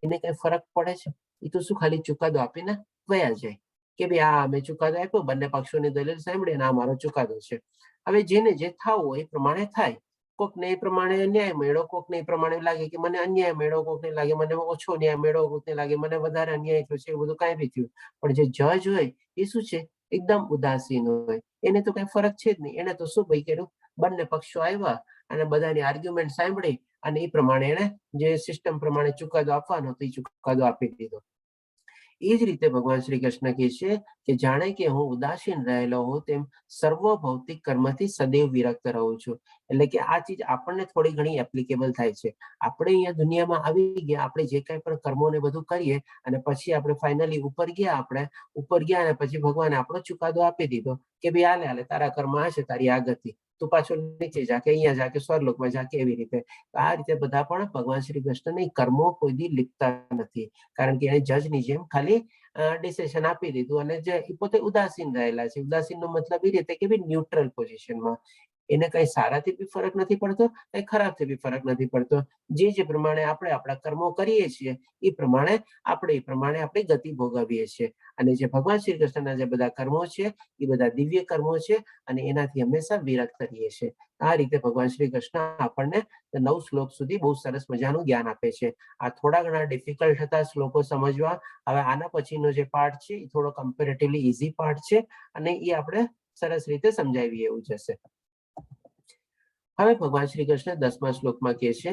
એને કઈ ફરક પડે છે? એ તો શું ખાલી ચુકાદો આપીને વયા જાય કે ભાઈ આ અમે ચુકાદો આપ્યો, બંને પક્ષોની દલીલ સાંભળી અને આ મારો ચુકાદો છે. હવે જેને જે થવું હોય એ પ્રમાણે થાય. કોકને એ પ્રમાણે ન્યાય મળ્યો, કોકને એ પ્રમાણે લાગે કે મને અન્યાય મળ્યો, કોકને લાગે મને ઓછો ન્યાય મળ્યો, કોકને લાગે મને વધારે અન્યાય થયો છે. એવું બધું કાંઈ બી થયું, પણ જે જજ હોય એ શું છે? એકદમ ઉદાસીન હોય. એને તો કઈ ફરક છે જ નહીં. એને તો શું ભાઈ કર્યું, બંને પક્ષો આવ્યા અને બધાની આર્ગ્યુમેન્ટ સાંભળી અને એ પ્રમાણે એને જે સિસ્ટમ પ્રમાણે ચુકાદો આપવાનો હતો એ ચુકાદો આપી દીધો. એ જ રીતે ભગવાન શ્રી કૃષ્ણ કહે છે કે જાણે કે હું ઉદાસીન રહેલો હોઉં તેમ સર્વ ભૌતિક કર્મથી સદૈવ વિરક્ત રહું છું. એટલે કે આ ચીજ આપણને થોડી ઘણી એપ્લિકેબલ થાય છે. આપણે અહીંયા દુનિયામાં આવી ગયા, આપણે જે કાંઈ પણ કર્મો ને બધું કરીએ અને પછી આપણે ફાઇનલી ઉપર ગયા અને પછી ભગવાને આપણો ચુકાદો આપી દીધો કે ભાઈ હાલે તારા કર્મ આ છે, તારી આ ગતિ, તું પાછો નીચે જા કે અહીંયા જા કે સ્વર્ગલોકમાં જા કે એવી રીતે. આ રીતે બધા પણ ભગવાન શ્રી કૃષ્ણની કર્મો કોઈ દી લીપતા નથી, કારણ કે એને જજની જેમ ખાલી ડિસિઝન આપી દીધું અને જે પોતે ઉદાસીન રહેલા છે. ઉદાસીન નો મતલબ એ રીતે કે ભાઈ ન્યુટ્રલ પોઝિશનમાં, એને કઈ સારાથી બી ફરક નથી પડતો, કઈ ખરાબથી બી ફરક નથી પડતો. જે પ્રમાણે આપણે આપણા કર્મો કરીએ છીએ એ પ્રમાણે આપણી ગતિ ભોગવીએ છીએ. અને જે ભગવાન શ્રી કૃષ્ણના જે બધા કર્મો છે એ બધા દિવ્ય કર્મો છે અને એનાથી હંમેશા વિરક્ત રહીએ છીએ. આ રીતે ભગવાન શ્રી કૃષ્ણ આપણને 9 શ્લોક સુધી બહુ સરસ મજાનું જ્ઞાન આપે છે. આ થોડા ઘણા ડિફિકલ્ટ હતા શ્લોકો સમજવા. હવે આના પછીનો જે પાર્ટ છે એ થોડો કમ્પેરેટિવલી ઈઝી પાર્ટ છે અને એ આપણે સરસ રીતે સમજાવીએ એવું જશે. હવે ભગવાન શ્રી કૃષ્ણ 10મા શ્લોકમાં કહે છે,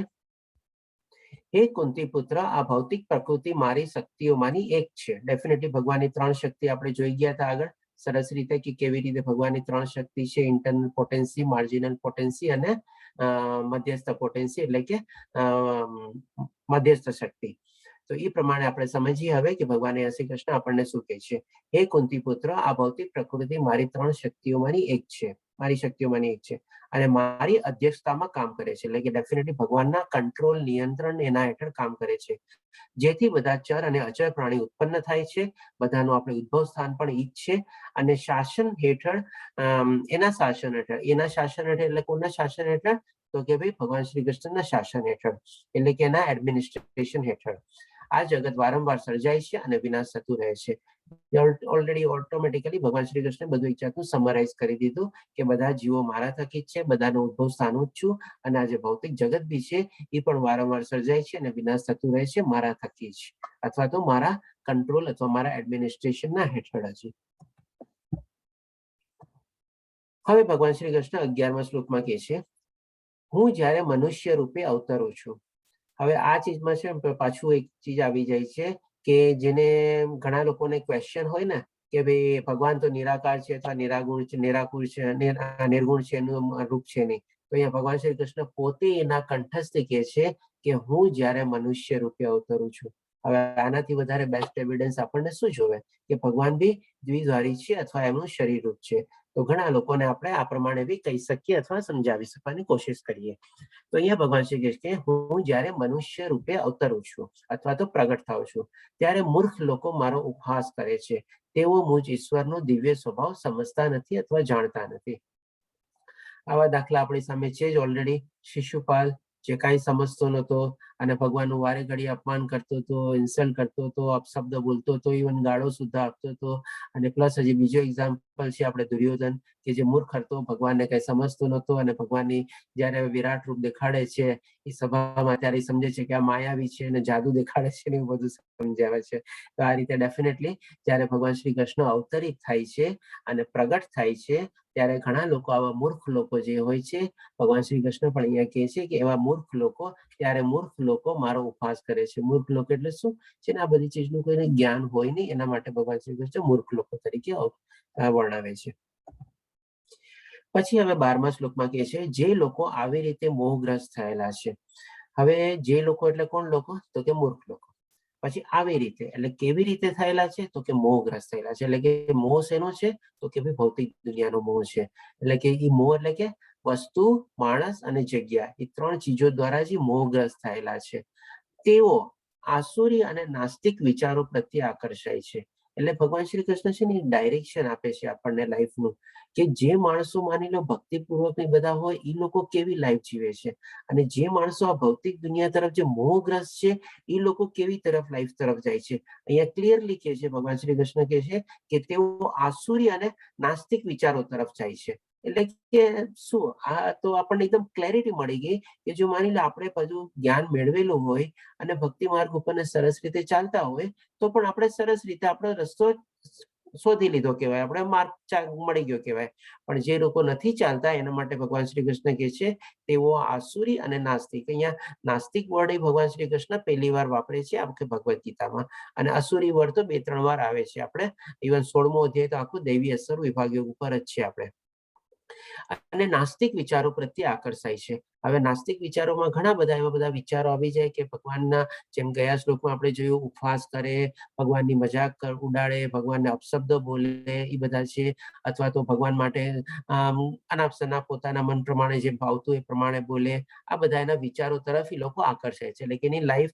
હે કુંતી પુત્ર, આ ભૌતિક પ્રકૃતિ મારી શક્તિઓમાંની એક છે. ડેફિનેટલી ભગવાનની 3 શક્તિ આપણે જોઈ ગયા હતા આગળ સરસ રીતે કે કેવી રીતે ભગવાનની 3 શક્તિ છે, ઇન્ટરનલ પોટેન્સી, માર્જિનલ પોટેન્સી અને મધ્યસ્થ પોટેન્સી, એટલે કે મધ્યસ્થ શક્તિ. તો એ પ્રમાણે આપણે સમજીએ હવે કે ભગવાન શ્રી કૃષ્ણ આપણને શું કહે છે. હે કુંતી પુત્ર, આ ભૌતિક પ્રકૃતિ મારી 3 શક્તિઓમાંની એક છે, મારી શક્તિઓમાંની એક છે અને મારી અધ્યક્ષતામાં કામ કરે છે. એટલે કે ડેફિનેટલી ભગવાનના કંટ્રોલ, નિયંત્રણ એના હેઠળ કામ કરે છે, જેથી બધા ચર અને અચર પ્રાણી ઉત્પન્ન થાય છે. બધાનું આપણે ઉદ્ભવ સ્થાન પણ ઈ જ છે અને શાસન હેઠળ, એના શાસન હેઠળ એટલે કોના શાસન હેઠળ? તો કે ભાઈ ભગવાન શ્રી કૃષ્ણના શાસન હેઠળ, એટલે કે એના એડમિનિસ્ટ્રેશન હેઠળ આ જગત વારંવાર સર્જાય છે અને વિનાશ થતું રહે છે. ઓલરેડી ઓટોમેટિકલી ભગવાન શ્રી કૃષ્ણે બધું એક જાતનું સમરાઇઝ કરી દીધું કે બધા જીવો મારા થકી જ છે, બધાનું ઉદ્ભવ સ્થાન જ છું અને આ જે ભૌતિક જગત બી છે એ પણ વારંવાર સર્જાય છે અને વિનાશ થતું રહે છે મારા થકી જ, અથવા તો મારા કંટ્રોલ અથવા મારા એડમિનિસ્ટ્રેશનના હેઠળ જ. હવે ભગવાન શ્રી કૃષ્ણ 11મા શ્લોકમાં કહે છે, હું જ્યારે મનુષ્ય રૂપે અવતરું છું. હવે આ ચીજમાં છે પાછું એક ચીજ આવી જાય છે કે જેને ઘણા લોકોને ક્વેશ્ચન હોય ને કે ભાઈ ભગવાન તો નિરાકાર છે અથવા નિરાગુણ છે, નિર્ગુણ છે, એનું રૂપ છે નહીં. તો અહીંયા ભગવાન શ્રી કૃષ્ણ પોતે એના કંઠસ્થ કહે છે કે હું જ્યારે મનુષ્ય રૂપે અવતરું છું. હવે આનાથી વધારે બેસ્ટ એવિડન્સ આપણને શું જોવે કે ભગવાન બી દ્વિધારી છે અથવા એમનું શરીર રૂપ છે. તો ઘણા લોકોને આપણે આ પ્રમાણે બી કહી શકીએ અથવા સમજાવી શકવાની કોશિશ કરીએ. તો અહીંયા ભગવાન શ્રી કૃષ્ણ કે હું જ્યારે મનુષ્ય રૂપે અવતરું છું અથવા તો પ્રગટ થાઉં છું ત્યારે મૂર્ખ લોકો મારો ઉપહાસ કરે છે. તેઓ મુજ ઈશ્વરનો દિવ્ય સ્વભાવ સમજતા નથી અથવા જાણતા નથી. આવા દાખલા આપણી સામે છે જ ઓલરેડી. શિશુપાલ જે કાંઈ સમજતો નતો અને ભગવાનનું વારે ઘડી અપમાન કરતો હતો, ઇન્સલ્ટ કરતો હતો, અપશબ્દ બોલતો હતો, ઇવન ગાળો સુદ્ધા આપતો હતો. અને પ્લસ હજી બીજો એક્ઝામ્પલ છે આપણે દુર્યોધન કે જે મૂર્ખ હતો, ભગવાનને કઈ સમજતો નતો અને ભગવાનની જયારે વિરાટ રૂપ દેખાડે છે એ સભામાં ત્યારે સમજે છે કે આ માયાવી છે અને જાદુ દેખાડે છે ને એવું બધું સમજાવે છે. તો આ રીતે ડેફિનેટલી જયારે ભગવાન શ્રી કૃષ્ણ અવતરિત થાય છે અને પ્રગટ થાય છે ત્યારે ઘણા લોકો આવા મૂર્ખ લોકો જે હોય છે, ભગવાન શ્રી કૃષ્ણ પણ અહીંયા કહે છે કે એવા મૂર્ખ લોકો, ત્યારે મૂર્ખ લોકો મારો ઉપહાસ કરે છે. મૂર્ખ લોકો એટલે શું છે ને, આ બધી ચીજનું કોઈને જ્ઞાન હોય નહીં, એના માટે ભગવાન શ્રી કૃષ્ણ મૂર્ખ લોકો તરીકે વર્ણવે છે. પછી હવે 12મા શ્લોકમાં કહે છે જે લોકો આવી રીતે મોહગ્રસ્ત થયેલા છે. હવે જે લોકો એટલે કોણ લોકો? તો કે મૂર્ખ લોકો. પછી આવી રીતે એટલે કેવી રીતે થયેલા છે? તો કે મોહગ્રસ્ત થયેલા છે. એટલે કે મોહ શેનો છે? તો કે ભાઈ ભૌતિક દુનિયાનો મોહ છે. એટલે કે એ મોહ એટલે કે વસ્તુ, માણસ અને જગ્યા, એ 3 ચીજો દ્વારા જે મોહગ્રસ્ત થયેલા છે. તેઓ આસુરી અને નાસ્તિક વિચારો પ્રત્યે આકર્ષાય છે. એટલે ભગવાન શ્રી કૃષ્ણ છે ને ડાયરેક્શન આપે છે આપણને લાઈફનું, કે જે માણસો માની લો ભક્તિપૂર્વક ની બધા હોય એ લોકો કેવી લાઈફ જીવે છે, અને જે માણસો આ ભૌતિક દુનિયા તરફ જે મોહગ્રસ્ત છે એ લોકો કેવી તરફ લાઈફ તરફ જાય છે. અહીંયા ક્લિયરલી કહે છે ભગવાન શ્રી કૃષ્ણ કહે છે કે તેઓ આસુરી અને નાસ્તિક વિચારો તરફ જાય છે. એટલે કે શું, આ તો આપણને એકદમ ક્લેરિટી મળી ગઈ કે જો માની લો આપણે બધું જ્ઞાન મેળવેલું હોય અને ભક્તિ માર્ગ ઉપર સરસ રીતે ચાલતા હોય તો પણ આપણે સરસ રીતે આપણો રસ્તો શોધી લીધો કહેવાય, આપણે માર્ગ મળી ગયો કહેવાય. પણ જે લોકો નથી ચાલતા એના માટે ભગવાન શ્રી કૃષ્ણ કહે છે તેઓ આસુરી અને નાસ્તિક. અહીંયા નાસ્તિક વર્ડ એ ભગવાન શ્રી કૃષ્ણ પહેલી વાર વાપરે છે આખી ભગવદ્ ગીતામાં, અને અસુરી વર્ડ તો 2-3 વાર આવે છે. આપણે ઇવન 16મો અધ્યાય તો આખું દૈવી અસર વિભાગ ઉપર જ છે આપણે. અને નાસ્તિક વિચારો પ્રત્યે આકર્ષાય છે. હવે નાસ્તિક વિચારોમાં ઘણા બધા એવા બધા વિચારો આવી જાય કે ભગવાનના, જેમ ગયા શ્લોકમાં આપણે જોયું, ઉપવાસ કરે, ભગવાનની મજાક ઉડાડે, ભગવાનને અપશબ્દ બોલે, એ બધા છે. અથવા તો ભગવાન માટે અનાપ-શનાપ પોતાના મન પ્રમાણે જે ભાવતું એ પ્રમાણે બોલે. આ બધા એના વિચારો તરફ એ લોકો આકર્ષાય છે. એટલે કે એની લાઈફ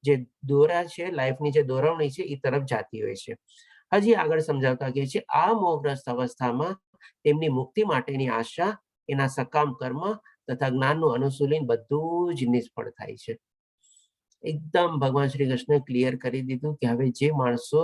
જે દોરા છે, લાઈફની જે દોરવણી છે એ તરફ જાતી હોય છે. હજી આગળ સમજાવતા કહે છે આ મોહગ્રસ્ત અવસ્થામાં તેમની મુક્તિ માટેની આશા, એના સકામ કર્મ તથા જ્ઞાનનું અનુશીલન બધું જ નિષ્ફળ થાય છે. એકદમ ભગવાન શ્રી કૃષ્ણ ક્લિયર કરી દીધું કે હવે જે માણસો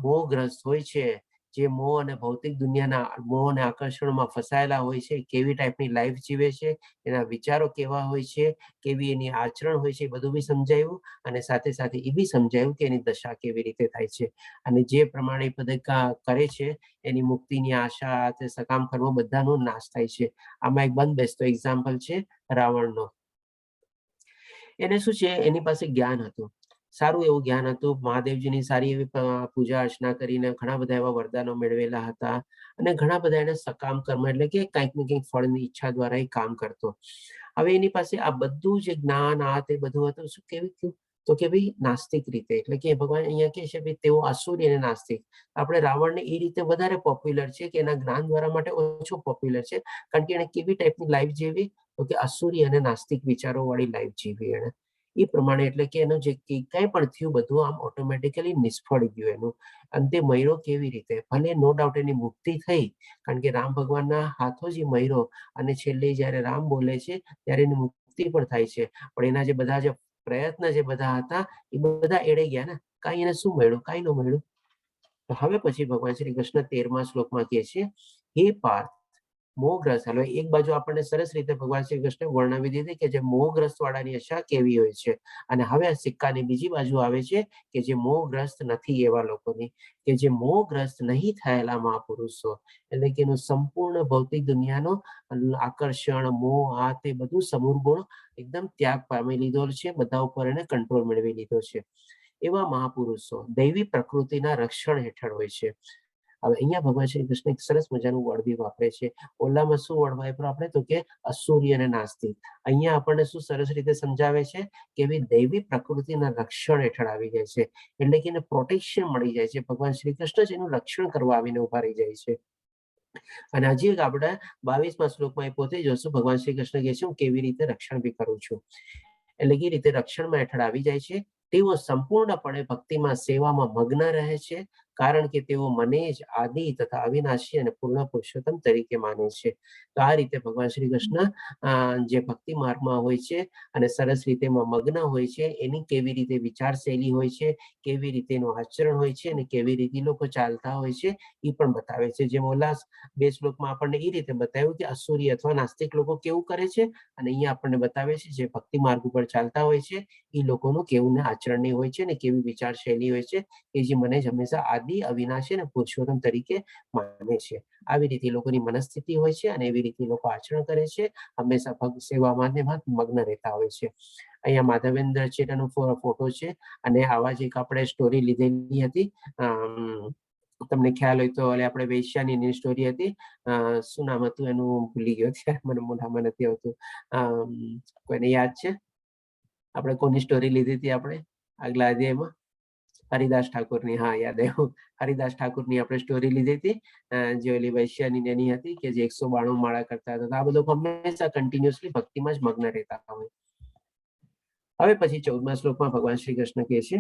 મોહગ્રસ્ત હોય છે, જે મોહ અને ભૌતિક દુનિયાના મોહ અને આકર્ષણમાં ફસાયેલા હોય છે, કેવી ટાઈપની લાઈફ જીવે છે, એના વિચારો કેવા હોય છે, કેવી એની આચરણ હોય છે, એ બધું બી સમજાયું. અને સાથે સાથે એ બી સમજાયું કે એની દશા કેવી રીતે થાય છે, અને જે પ્રમાણે બધા કરે છે એની મુક્તિની આશા, તે સકામ કર્મ બધાનો નાશ થાય છે. આમાં એક બંધ બેસતો એક્ઝામ્પલ છે રાવણનો. એને શું છે, એની પાસે જ્ઞાન હતું, સારું એવું જ્ઞાન હતું, મહાદેવજીની સારી એવી પૂજા અર્ચના કરીને ઘણા બધા એવા વરદાનો મેળવેલા હતા, અને ઘણા બધા એને સકામ કર્મ એટલે કે કંઈક ને કંઈક ફળની ઈચ્છા દ્વારા એ કામ કરતો. હવે એની પાસે આ બધું જે જ્ઞાન આ તે બધું હતું, શું કેવી થયું તો કે ભાઈ નાસ્તિક રીતે. એટલે કે ભગવાન અહીંયા કહે છે ભાઈ તેઓ આસુરી અને નાસ્તિક. આપણે રાવણને એ રીતે વધારે પોપ્યુલર છે કે એના જ્ઞાન દ્વારા માટે ઓછો પોપ્યુલર છે, કારણ કે એને કેવી ટાઈપની લાઈફ જીવી તો કે આસુરી અને નાસ્તિક વિચારો વાળી લાઈફ જીવી એને. એ પ્રમાણે એટલે કે એનું જે કંઈ પણ થયું બધું આમ ઓટોમેટિકલી નિષ્ફળ ગયું એનું. અંતે મર્યો કેવી રીતે? ભલે નો ડાઉટ એની મુક્તિ થઈ, કારણ કે રામ ભગવાનના હાથો જ મર્યો, અને છેલ્લે જયારે રામ બોલે છે ત્યારે એની મુક્તિ પણ થાય છે. પણ એના જે બધા જે પ્રયત્ન જે બધા હતા એ બધા એળે ગયા ને. કાંઈ એને શું મળ્યું? કાંઈ ન મળ્યું. તો હવે પછી ભગવાન શ્રી કૃષ્ણ 13મા શ્લોકમાં કહે છે હે પાર્થ, મોહગ્રસ્ત. હવે એક બાજુ આપણને સરસ રીતે ભગવાન શ્રી કૃષ્ણ વર્ણવી દીધી કે જે મોહગ્રસ્ત વાળાની આશા કેવી હોય છે, અને હવે આ સિક્કાની બીજી બાજુ આવે છે કે જે મોહગ્રસ્ત નથી એવા લોકોની, કે જે મોહગ્રસ્ત નહીં થયેલા મહાપુરુષો, એટલે કે એનું સંપૂર્ણ ભૌતિક દુનિયાનો આકર્ષણ, મોહ, આ તે બધું સમૂળ ગુણ એકદમ ત્યાગ પામી લીધો છે, બધા ઉપર એને કંટ્રોલ મેળવી લીધો છે. એવા મહાપુરુષો દૈવી પ્રકૃતિના રક્ષણ હેઠળ હોય છે. હવે અહીંયા ભગવાન શ્રી કૃષ્ણ એક સરસ મજાનું વર્ડ બી વાપરે છે. ઓલામાં શું વર્ડ વાપરો આપણે તો કે અસુરી અને નાસ્તિક. અહીંયા આપણને શું સરસ રીતે સમજાવે છે કે એવી દૈવી પ્રકૃતિના રક્ષણ હેઠળ આવી જાય છે, એટલે કે એને પ્રોટેક્શન મળી જાય છે. ભગવાન શ્રી કૃષ્ણ જ એનું રક્ષણ કરવા આવીને ઉભા રહી જાય છે. અને હજી એક આપણે 22મા શ્લોકમાં એ પોતે જોશું ભગવાન શ્રી કૃષ્ણ કહે છે હું કેવી રીતે રક્ષણ બી કરું છું. એટલે કે રીતે રક્ષણમાં હેઠળ આવી જાય છે. તેઓ સંપૂર્ણપણે ભક્તિમાં સેવામાં મગ્ન રહે છે, કારણ કે તેઓ મને જ આદિ તથા અવિનાશી અને પૂર્ણ પુરુષોત્તમ તરીકે માને છે. તો આ રીતે ભગવાન શ્રી કૃષ્ણ જે ભક્તિ માર્ગમાં હોય છે અને સરસ રીતે મગ્ન હોય છે, એની કેવી રીતે વિચારશૈલી હોય છે, કેવી રીતે એનું આચરણ હોય છે અને કેવી રીતે લોકો ચાલતા હોય છે એ પણ બતાવે છે. જેમ ઓલા 2 શ્લોકમાં આપણને એ રીતે બતાવ્યું કે અસુરી અથવા નાસ્તિક લોકો કેવું કરે છે, અને અહીંયા આપણને બતાવે છે જે ભક્તિ માર્ગ ઉપર ચાલતા હોય છે એ લોકોનું કેવું આચરણની હોય છે ને કેવી વિચારશૈલી હોય છે કે જે મને જ હંમેશા આદિ અવિનાશી અને પુરુષોત્તમ તરીકે માને છે. આવી રીતે લોકોની મનસ્થિતિ હોય છે અને એવી રીતે લોકો આચરણ કરે છે, હંમેશા ભક્ત સેવામાં મગ્ન રહેતા હોય છે. અહીંયા માધવેન્દ્ર ચેટાનો ફોટો છે અને આવા જ એક આપણે સ્ટોરી લીધેલી હતી. તમને ખ્યાલ હોય તો આપણે વેશ્યાની સ્ટોરી હતી. શું નામ હતું એનું ભૂલી ગયો છે, મને મોઢામાં નથી આવતું. કોઈને યાદ છે આપણે કોની સ્ટોરી લીધી હતી? આપણે આગલા અધ્યાયમાં હરિદાસ ઠાકોરની. હા, યાદ આવ્યું. હરિદાસ ઠાકોરની આપણે સ્ટોરી લીધી હતી, જે ઓલી વૈશ્યાની નેની હતી કે જે 192 માળા કરતા હતા. આ બધું હંમેશા કન્ટિન્યુઅસલી ભક્તિમાં જ મગ્ન રહેતા હોય. હવે પછી 14મા શ્લોકમાં ભગવાન શ્રી કૃષ્ણ કહે છે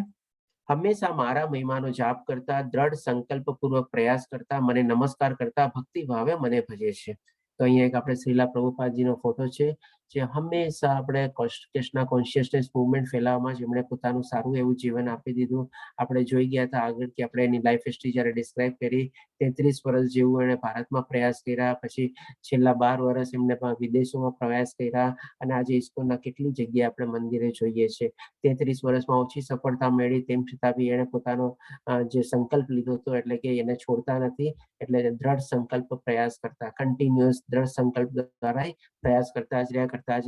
હંમેશા મારા મહિમાનો જાપ કરતા, દ્રઢ સંકલ્પપૂર્વક પ્રયાસ કરતા, મને નમસ્કાર કરતા, ભક્તિ ભાવે મને ભજે છે. તો અહીંયા એક આપણે શ્રીલા પ્રભુપાદજીનો ફોટો છે, જે હંમેશા આપણે કૃષ્ણ કોન્શિયસનેસ મુવમેન્ટ ફેલાવવામાં જેમણે પોતાનું સારું એવું જીવન આપી દીધું. આપણે જોઈ ગયા હતા આગળ કે આપણે એની લાઈફ હિસ્ટ્રી જ્યારે ડિસ્ક્રાઇબ કરી, 33 વર્ષ જેવું એણે ભારતમાં પ્રયાસ કર્યા, પછી છેલ્લા 12 વર્ષ એમને વિદેશોમાં પ્રયાસ કર્યા, અને આજે ઇસ્કોનના કેટલી જગ્યાએ આપણે મંદિરે જોઈએ છે. 33 વર્ષમાં ઓછી સફળતા મેળવી તેમ છતાં બી એણે પોતાનો જે સંકલ્પ લીધો હતો એટલે કે એને છોડતા નથી, એટલે દ્રઢ સંકલ્પ પ્રયાસ કરતા, કન્ટિન્યુઅસ દ્રઢ સંકલ્પ દ્વારા પ્રયાસ કરતા જ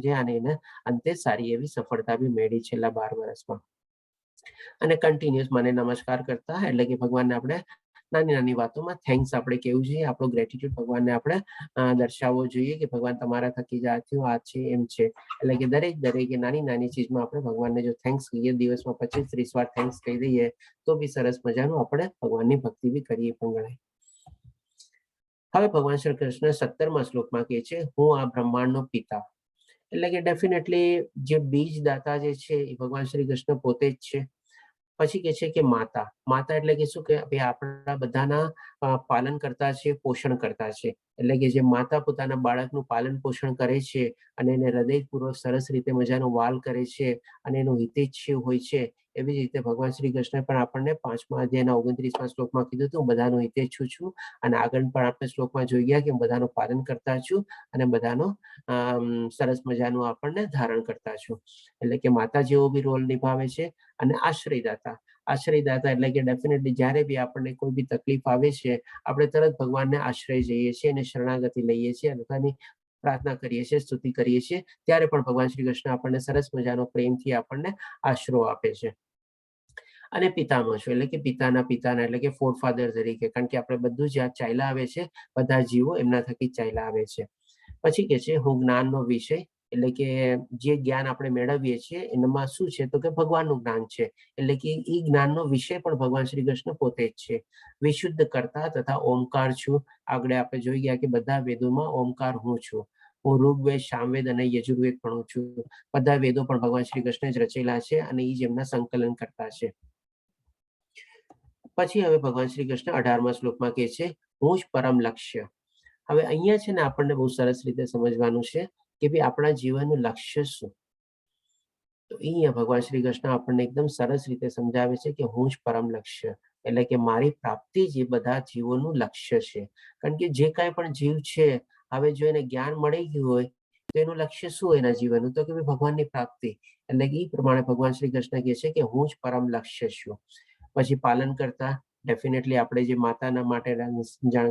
રહ્યા અને એને અંતે સારી એવી સફળતા બી મેળવી છેલ્લા 12 વર્ષમાં. અને કન્ટિન્યુઅસ મને નમસ્કાર કરતા, એટલે કે ભગવાનને આપણે નાની નાની વાતોમાં થેન્ક્સ આપણે કેવું જોઈએ, આપણો ગ્રેટિટ્યુડ ભગવાનને આપણે દર્શાવવો જોઈએ કે ભગવાન તમારા થકી જ આ થયું, આ છે એમ છે. એટલે કે દરેક નાની નાની ચીજમાં આપણે ભગવાનને જો થેન્ક્સ કહીએ, દિવસમાં 25-30 વાર થેન્ક્સ કહી દઈએ તો બી સરસ મજાનું આપણે ભગવાનની ભક્તિ બી કરીએ પણ ગણાય. હવે ભગવાન શ્રી કૃષ્ણ 17મા શ્લોકમાં કહે છે હું આ બ્રહ્માંડનો પિતા. એટલે કે ડેફિનેટલી જે બીજ દાતા જે છે એ ભગવાન શ્રી કૃષ્ણ પોતે જ છે. પછી કે છે કે માતા. માતા એટલે કે શું કે આપણા બધાના પાલન કરતા છે, પોષણ કરતા છે. એટલે કે જે માતા પોતાના બાળકનું પાલન પોષણ કરે છે અને એને હૃદયપૂર્વક સરસ રીતે મજાનો વાલ કરે છે અને એનું હિતેચ્છ હોય છે, એવી જ રીતે ભગવાન શ્રી કૃષ્ણ પણ આપણને 5મા અધ્યાયના 29મા શ્લોકમાં કીધું હતું, હું બધાનો હિતેચ્છુ છું. અને આગળ પણ આપણે શ્લોકમાં જોઈ ગયા કે હું બધાનું પાલન કરતા છું અને બધાનો સરસ મજાનું આપણને ધારણ કરતા છું. એટલે કે માતા જેવો બી રોલ નિભાવે છે. અને આશ્રયદાતા. આશ્રયદાતા એટલે કે ડેફિનેટલી જ્યારે બી આપણને કોઈ બી તકલીફ આવે છે, આપણે તરત ભગવાનને આશ્રય જઈએ છીએ અને શરણાગતિ લઈએ છીએ અને પોતાની પ્રાર્થના કરીએ છીએ, સ્તુતિ કરીએ છીએ, ત્યારે પણ ભગવાન શ્રી કૃષ્ણ આપણને સરસ મજાનો પ્રેમથી આપણને આશરો આપે છે. અને પિતામહ છો એટલે કે પિતાના એટલે કે ફોરફાધર તરીકે, કારણ કે આપણે બધું જ ચાલ્યા આવે છે, બધા જીવો એમના થકી ચાલ્યા આવે છે. પછી કે છે હું જ્ઞાનનો વિષય, એટલે કે જે જ્ઞાન આપણે મેળવીએ છીએ એમાં શું છે તો કે ભગવાનનું જ્ઞાન છે. એટલે કે એ જ્ઞાનનો વિષય પણ ભગવાન શ્રી કૃષ્ણ પોતે જ છે. વિશુદ્ધ કરતા તથા ઓમકાર છું. આગળ આપણે જોઈ ગયા કે બધા વેદોમાં ઓમકાર હું છું. હું ઋગ્વેદ, સામવેદ અને યજુર્વેદ ભણું છું. બધા વેદો પણ ભગવાન શ્રી કૃષ્ણ જ રચેલા છે અને એ જ એમના સંકલન કરતા છે. પછી હવે ભગવાન શ્રી કૃષ્ણ 18મા શ્લોકમાં કહે છે હું જ પરમ લક્ષ્ય. હવે અહીંયા છે ને આપણને બહુ સરસ રીતે સમજવાનું છે કે ભાઈ આપણા જીવનનું લક્ષ્ય શું. તો અહીંયા ભગવાન શ્રી કૃષ્ણ આપણને એકદમ સરસ રીતે સમજાવે છે કે હું જ પરમ લક્ષ્ય, એટલે કે મારી પ્રાપ્તિ જ એ બધા જીવોનું લક્ષ્ય છે. કારણ કે જે કાંઈ પણ જીવ છે, હવે જો એને જ્ઞાન મળી ગયું હોય તો એનું લક્ષ્ય શું એના જીવનનું, તો કે ભગવાનની પ્રાપ્તિ. એટલે કે એ પ્રમાણે ભગવાન શ્રી કૃષ્ણ કહે છે કે હું જ પરમ લક્ષ્ય છું. પછી પાલન કરતા, ડેફિનેટલી આપણે જે માતાના માટે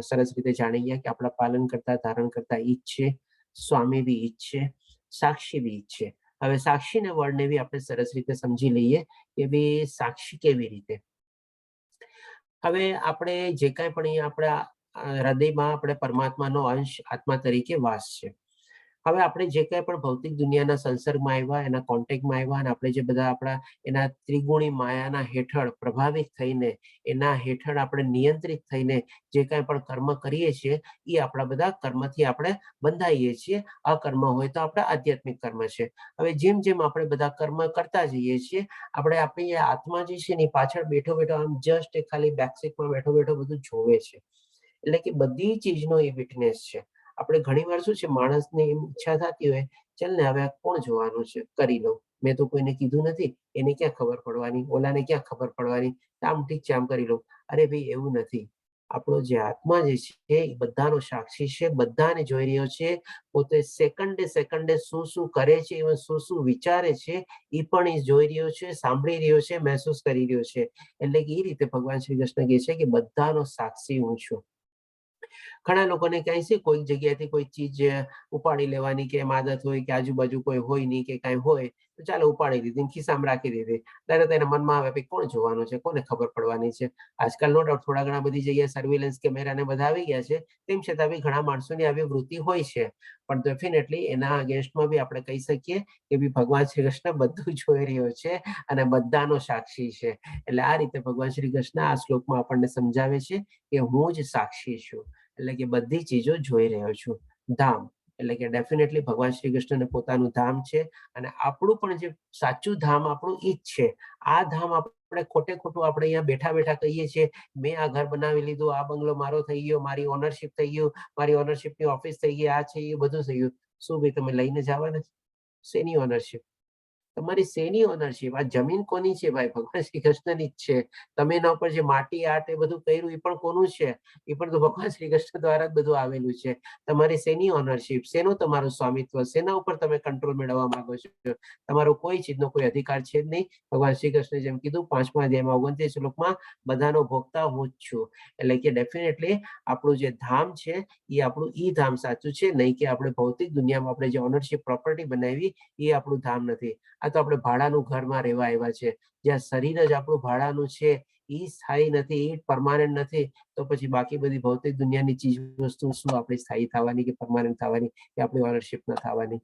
સરસ રીતે જાણી ગયા કે આપણા પાલન કરતા, ધારણ કરતા ઈ જ છે. સ્વામી બી ઈ જ છે, સાક્ષી બી ઈ જ છે. હવે સાક્ષીના વર્ડને બી આપણે સરસ રીતે સમજી લઈએ કે ભાઈ સાક્ષી કેવી રીતે. હવે આપણે જે કાંઈ પણ અહીંયા આપણા હૃદયમાં આપણે પરમાત્માનો અંશ આત્મા તરીકે વાસ છે. હવે આપણે જે કાંઈ પણ ભૌતિક દુનિયાના સંસર્ગમાં આવ્યા, એના કોન્ટેક્ટમાં આવ્યા અને આપણે જે બધા આપણા એના ત્રિગુણી માયાના હેઠળ પ્રભાવિત થઈને, એના હેઠળ આપણે નિયંત્રિત થઈને જે કાંઈ પણ કર્મ કરીએ છીએ, એ આપણા બધા કર્મથી આપણે બંધાઈએ છીએ. અકર્મ હોય તો આપણા આધ્યાત્મિક કર્મ છે. હવે જેમ જેમ આપણે બધા કર્મ કરતા જઈએ છીએ, આપણે આપણી આત્મા જે છે એની પાછળ બેઠો બેઠો આમ જસ્ટ ખાલી બેકસીટમાં બેઠો બેઠો બધું જોવે છે. એટલે કે બધી ચીજનો એ વિટનેસ છે. આપણે ઘણીવાર શું છે, માણસને એમ ઈચ્છા થતી હોય, ચાલ ને હવે કોણ જોવાનું છે, કરી લઉં, મેં તો કોઈને કીધું નથી, એને ક્યાં ખબર પડવાની, ઓલાને ક્યાં ખબર પડવાની, આમ ઠીક છે, આમ કરી લઉં. અરે ભાઈ, એવું નથી. આપણો જે આત્મા જે છે એ બધાનો સાક્ષી છે, બધાને જોઈ રહ્યો છે. પોતે સેકન્ડે સેકન્ડે શું શું કરે છે, એમાં શું શું વિચારે છે, એ પણ એ જોઈ રહ્યો છે, સાંભળી રહ્યો છે, મહેસૂસ કરી રહ્યો છે. એટલે કે એ રીતે ભગવાન શ્રી કૃષ્ણ કહે છે કે બધાનો સાક્ષી હું છું. ઘણા લોકોને કહે છે કોઈક જગ્યાએથી કોઈ ચીજ ઉપાડી લેવાની કે એમ આદત હોય, કે આજુબાજુ કોઈ હોય નહીં કે કાંઈ હોય તો ચાલો ઉપાડી લીધી, ખિસ્સામાં રાખી દીધી. તરત એના મનમાં આવે કોણ જોવાનું છે, કોને ખબર પડવાની છે. આજકાલ નો ડાઉટ થોડા ઘણા બધી જગ્યાએ સર્વેલન્સ કેમેરા ને બધા આવી ગયા છે, તેમ છતાં બી ઘણા માણસોની આવી વૃત્તિ હોય છે. પણ ડેફિનેટલી એના અગેન્સ્ટમાં બી આપણે કહી શકીએ કે બી ભગવાન શ્રી કૃષ્ણ બધું જોઈ રહ્યો છે અને બધાનો સાક્ષી છે. એટલે આ રીતે ભગવાન શ્રી કૃષ્ણ આ શ્લોકમાં આપણને સમજાવે છે કે હું જ સાક્ષી છું. એટલે કે બધી ચીજો જોઈ રહ્યો છું. ધામ એટલે કે ડેફિનેટલી ભગવાન શ્રી કૃષ્ણને પોતાનું ધામ છે અને આપણું પણ જે સાચું ધામ આપણું ઈ જ છે. આ ધામ આપણે ખોટે ખોટું આપણે અહીંયા બેઠા બેઠા કહીએ છીએ, મેં આ ઘર બનાવી લીધું, આ બંગલો મારો થઈ ગયો, મારી ઓનરશિપ થઈ ગયું, મારી ઓનરશિપની ઓફિસ થઈ ગઈ, આ છે એ બધું થઈ ગયું. શું ભાઈ તમે લઈને જવાના? શેની ઓનરશિપ? તમારી શેની ઓનરશિપ? આ જમીન કોની છે ભાઈ? ભગવાન શ્રી કૃષ્ણની જ છે. તમે એના ઉપર જે માટી આર્ટ એ બધું કર્યું એ પણ કોનું છે? એ પણ તો ભગવાન શ્રી કૃષ્ણ દ્વારા જ બધું આવેલું છે. તમારી શેની ઓનરશિપ? શેનું તમારું સ્વામિત્વ? શેના ઉપર તમે કંટ્રોલ મેળવવા માંગો છો? તમારો કોઈ ચીજનો કોઈ અધિકાર છે જ નહીં. ભગવાન શ્રી કૃષ્ણે જેમ કીધું 5મા અધ્યાયમાં 29 શ્લોકમાં, બધાનો ભોગતા હું જ છું. એટલે કે ડેફિનેટલી આપણું જે ધામ છે એ આપણું ઈ ધામ સાચું છે, નહીં કે આપણે ભૌતિક દુનિયામાં આપણે જે ઓનરશિપ પ્રોપર્ટી બનાવી એ આપણું ધામ નથી. આ તો આપણે ભાડાનું ઘરમાં રહેવા આવ્યા છે. જ્યાં શરીર જ આપણું ભાડાનું છે, એ સ્થાયી નથી, એ પરમાનન્ટ નથી, તો પછી બાકી બધી ભૌતિક દુનિયાની ચીજ વસ્તુ શું આપણી સ્થાયી થવાની કે પરમાનન્ટ થવાની કે આપણી ઓનરશિપ ન થવાની?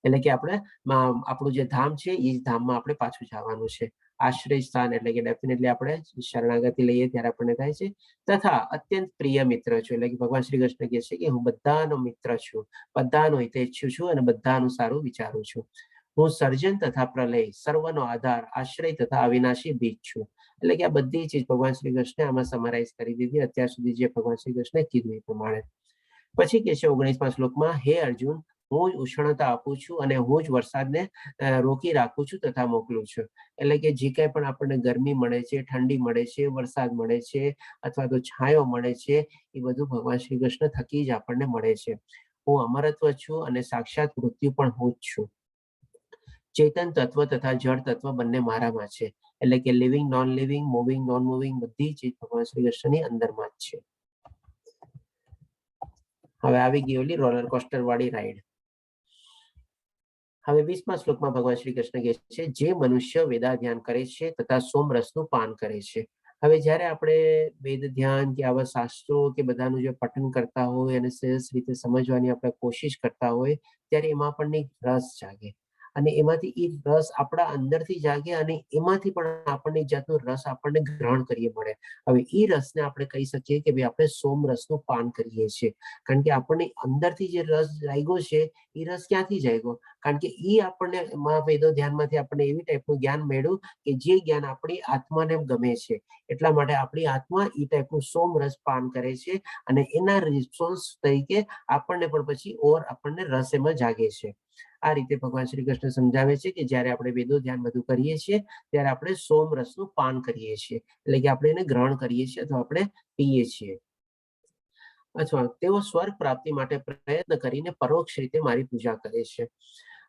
એટલે કે આપણે આપણું જે ધામ છે એ ધામમાં આપણે પાછું જવાનું છે. આશ્રય સ્થાન એટલે કે ડેફિનેટલી આપણે શરણાગતિ લઈએ ત્યારે આપણને થાય છે. તથા અત્યંત પ્રિય મિત્ર છું. એટલે કે ભગવાન શ્રી કૃષ્ણ કહે છે કે હું બધાનો મિત્ર છું, બધાનો હિતેચ્છુ છું અને બધાનું સારું વિચારું છું. હું સર્જન તથા પ્રલય, સર્વનો આધાર, આશ્રય તથા અવિનાશી બીજ છું. એટલે કે આ બધી ચીજ ભગવાન શ્રી કૃષ્ણે આમાં સમરાઈઝ કરી દીધી અત્યાર સુધી જે ભગવાન શ્રી કૃષ્ણે કીધું એ પ્રમાણે. પછી કે છે 19મા શ્લોકમાં, હે અર્જુન, હું જ ઉષ્ણતા આપું છું અને હું જ વરસાદને રોકી રાખું છું તથા મોકલું છું. એટલે કે જે કાંઈ પણ આપણને ગરમી મળે છે, ઠંડી મળે છે, વરસાદ મળે છે અથવા તો છાંયો મળે છે, એ બધું ભગવાન શ્રી કૃષ્ણ થકી જ આપણને મળે છે. હું અમરત્વ છું અને સાક્ષાત મૃત્યુ પણ હું જ છું. ચેતન તત્વ તથા જળ તત્વ બંને મારામાં છે. એટલે કે living, non living, moving, non moving બધી ચીજ ભગવાન શ્રી કૃષ્ણની અંદરમાં જ છે. હવે આવી ગઈ ઓલી રોલર કોસ્ટર વાળી રાઈડ. હવે 20મા શ્લોકમાં ભગવાન શ્રી કૃષ્ણ કહે છે, જે મનુષ્ય વેદાધ્યાન કરે છે તથા સોમરસનું પાન કરે છે. હવે જ્યારે આપણે વેદ ધ્યાન કે આવા શાસ્ત્રો કે બધાનું જે પઠન કરતા હોય અને સરસ રીતે સમજવાની આપણે કોશિશ કરતા હોય, ત્યારે એમાં આપણને રસ જાગે અને એમાંથી એ રસ આપણા અંદરથી જાગે અને એમાંથી પણ આપણને એક જાતનો રસ આપણને ગ્રહણ કરીએ મળે. હવે એ રસને આપણે કહી શકીએ કે ભાઈ આપણે સોમરસનું પાન કરીએ છીએ. કારણ કે આપણને અંદરથી જે રસ જાગ્યો છે, એ રસ ક્યાંથી જાગ્યો? કારણ કે એ આપણને વેદો ધ્યાનમાંથી આપણને એવી ટાઈપનું જ્ઞાન મળ્યું કે જે જ્ઞાન આપણી આત્માને ગમે છે. એટલા માટે આપણી આત્મા એ ટાઈપનું સોમરસ પાન કરે છે અને એના રિસ્પોન્સ તરીકે આપણને પણ પછી ઓર આપણને રસ એમાં જાગે છે. આ રીતે ભગવાન શ્રી કૃષ્ણ સમજાવે છે કે જ્યારે આપણે વેદો ધ્યાન બધું કરીએ છીએ ત્યારે આપણે સોમરસનું પાન કરીએ છીએ. એટલે કે આપણે એને ગ્રહણ કરીએ છીએ અથવા આપણે પીએ છીએ. અથવા તેઓ સ્વર્ગ પ્રાપ્તિ માટે પ્રયત્ન કરીને પરોક્ષ રીતે મારી પૂજા કરે છે.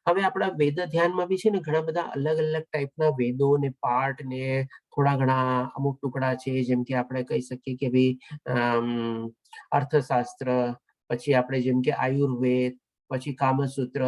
હવે આપણા વેદ ધ્યાનમાં બી છે ને ઘણા બધા અલગ અલગ ટાઈપના વેદો ને પાઠ ને થોડા ઘણા અમુક ટુકડા છે, જેમ કે આપણે કહી શકીએ કે ભાઈ અર્થશાસ્ત્ર, પછી આપણે જેમ કે આયુર્વેદ, પછી કામસૂત્ર,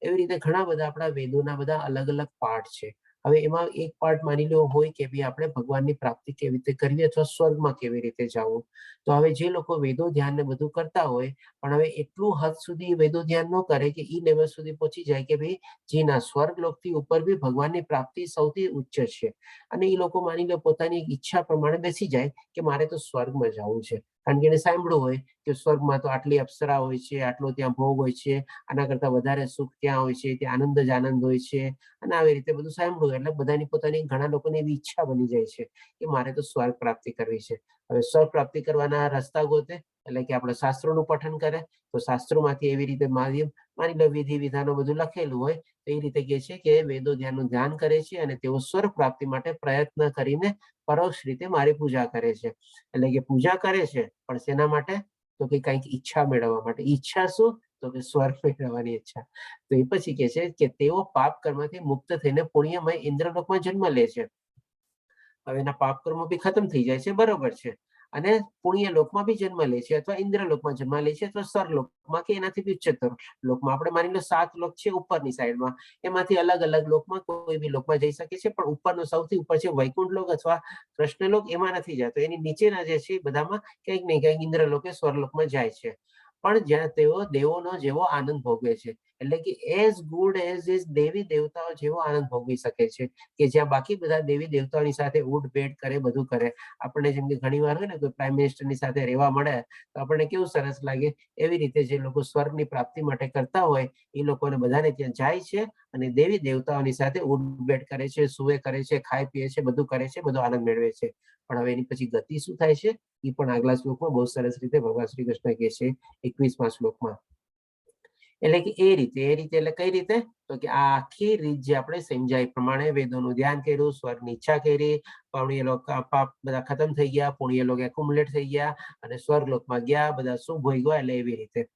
એવી રીતે ઘણા બધા આપણા વેદોના બધા અલગ અલગ પાઠ છે. હવે એમાં એક પાર્ટ માની લો હોય કે ભાઈ આપણે ભગવાનની પ્રાપ્તિ કેવી રીતે કરવી અથવા સ્વર્ગમાં કેવી રીતે જવું. તો હવે જે લોકો વેદો ધ્યાન ને બધું કરતા હોય પણ હવે એટલું હદ સુધી વેદો ધ્યાન ન કરે કે ઈ લેવલ સુધી પહોંચી જાય કે ભાઈ જી ના સ્વર્ગ લોકથી ઉપર બી ભગવાનની પ્રાપ્તિ સૌથી ઉચ્ચ છે, અને એ લોકો માની લો પોતાની ઈચ્છા પ્રમાણે બેસી જાય કે મારે તો સ્વર્ગમાં જવું છે, કારણ કે એને સાંભળ્યું હોય કે સ્વર્ગમાં તો આટલી અપ્સરા હોય છે, આટલો ત્યાં ભોગ હોય છે, આના કરતા વધારે સુખ ત્યાં હોય છે, ત્યાં આનંદ જ આનંદ હોય છે, અને આવી રીતે બધું સાંભળ્યું એટલે બધાની પોતાની ઘણા લોકોની એવી ઈચ્છા બની જાય છે કે મારે તો સ્વર્ગ પ્રાપ્તિ કરવી છે. હવે સ્વર્ગ પ્રાપ્તિ કરવાના રસ્તા ગોતે, એટલે કે આપણે શાસ્ત્રોનું પઠન કરે, તો શાસ્ત્રોમાંથી એવી રીતે માની લો વિધિ વિધાનો બધું લખેલું હોય તો એ રીતે કે છે કે વેદો ધ્યાનનું ધ્યાન કરે છે અને તેઓ સ્વર્ગ પ્રાપ્તિ માટે પ્રયત્ન કરીને પરોક્ષ રીતે મારી પૂજા કરે છે. એટલે કે પૂજા કરે છે પણ શેના માટે? તો કે કંઈક ઈચ્છા મેળવવા માટે. ઈચ્છા શું? તો કે સ્વર્ગ મેળવવાની ઈચ્છા. તો એ પછી કે છે કે તેઓ પાપ કર્મથી મુક્ત થઈને પુણ્યમય ઇન્દ્રલોકમાં જન્મ લે છે. હવે એના પાપ કર્મો બી ખતમ થઈ જાય છે, બરોબર છે, અને પુણ્ય લોકમાં બી જન્મ લે છે, અથવા ઇન્દ્રલોકમાં જન્મ લે છે, અથવા સ્વર્ગલોકમાં કે એનાથી બી ઉચ્ચતર લોકમાં. આપણે માની લો 7 લોક છે ઉપરની સાઈડમાં, એમાંથી અલગ અલગ લોકમાં કોઈ બી લોકમાં જઈ શકે છે, પણ ઉપરનો સૌથી ઉપર છે વૈકુંઠ લોક અથવા કૃષ્ણ લોક, એમાં નથી જતો. એની નીચેના જે છે બધામાં કંઈક ને કંઈક ઇન્દ્રલોક કે સ્વર્ગલોકમાં જાય છે, પણ જ્યાં તેઓ દેવોનો જેવો આનંદ ભોગવે છે, એટલે કે એઝ ગુડ એઝ ઇઝ દેવી દેવતાઓ જેવો આનંદ ભોગવી શકે છે, કે જ્યાં બાકી બધા દેવી દેવતાઓની સાથે ઉઠ બેઠ કરે, બધું કરે. આપણને જેમ કે ઘણી વાર હોય ને કોઈ પ્રાઇમ મિનિસ્ટરની સાથે રહેવા મળે તો આપણને કેવું સરસ લાગે, એવી રીતે જે લોકો સ્વર્ગની પ્રાપ્તિ માટે કરતા હોય એ લોકોને બધાને ત્યાં જાય છે અને દેવી દેવતાઓની સાથે ઉઠ બેઠ કરે છે, સુવે કરે છે, ખાય પીએ છે, બધું કરે છે, બધો આનંદ મેળવે છે. પણ હવે એની પછી ગતિ શું થાય છે એ પણ આગલા શ્લોકમાં બહુ સરસ રીતે ભગવાન શ્રી કૃષ્ણ કહે છે 21મા શ્લોકમાં. એટલે કે એ રીતે એટલે કઈ રીતે? તો કે આ આખી રીત જે આપણે સમજાય પ્રમાણે વેદોનું ધ્યાન કર્યું, સ્વર્ગની ઈચ્છા કરી, પુણ્ય લોક પાપ બધા ખતમ થઈ ગયા, પુણ્ય લોક એક્યુમ્યુલેટ થઈ ગયા અને સ્વર્ગલોકમાં ગયા, બધા સુખ ભોગવ્યા. એટલે એવી રીતે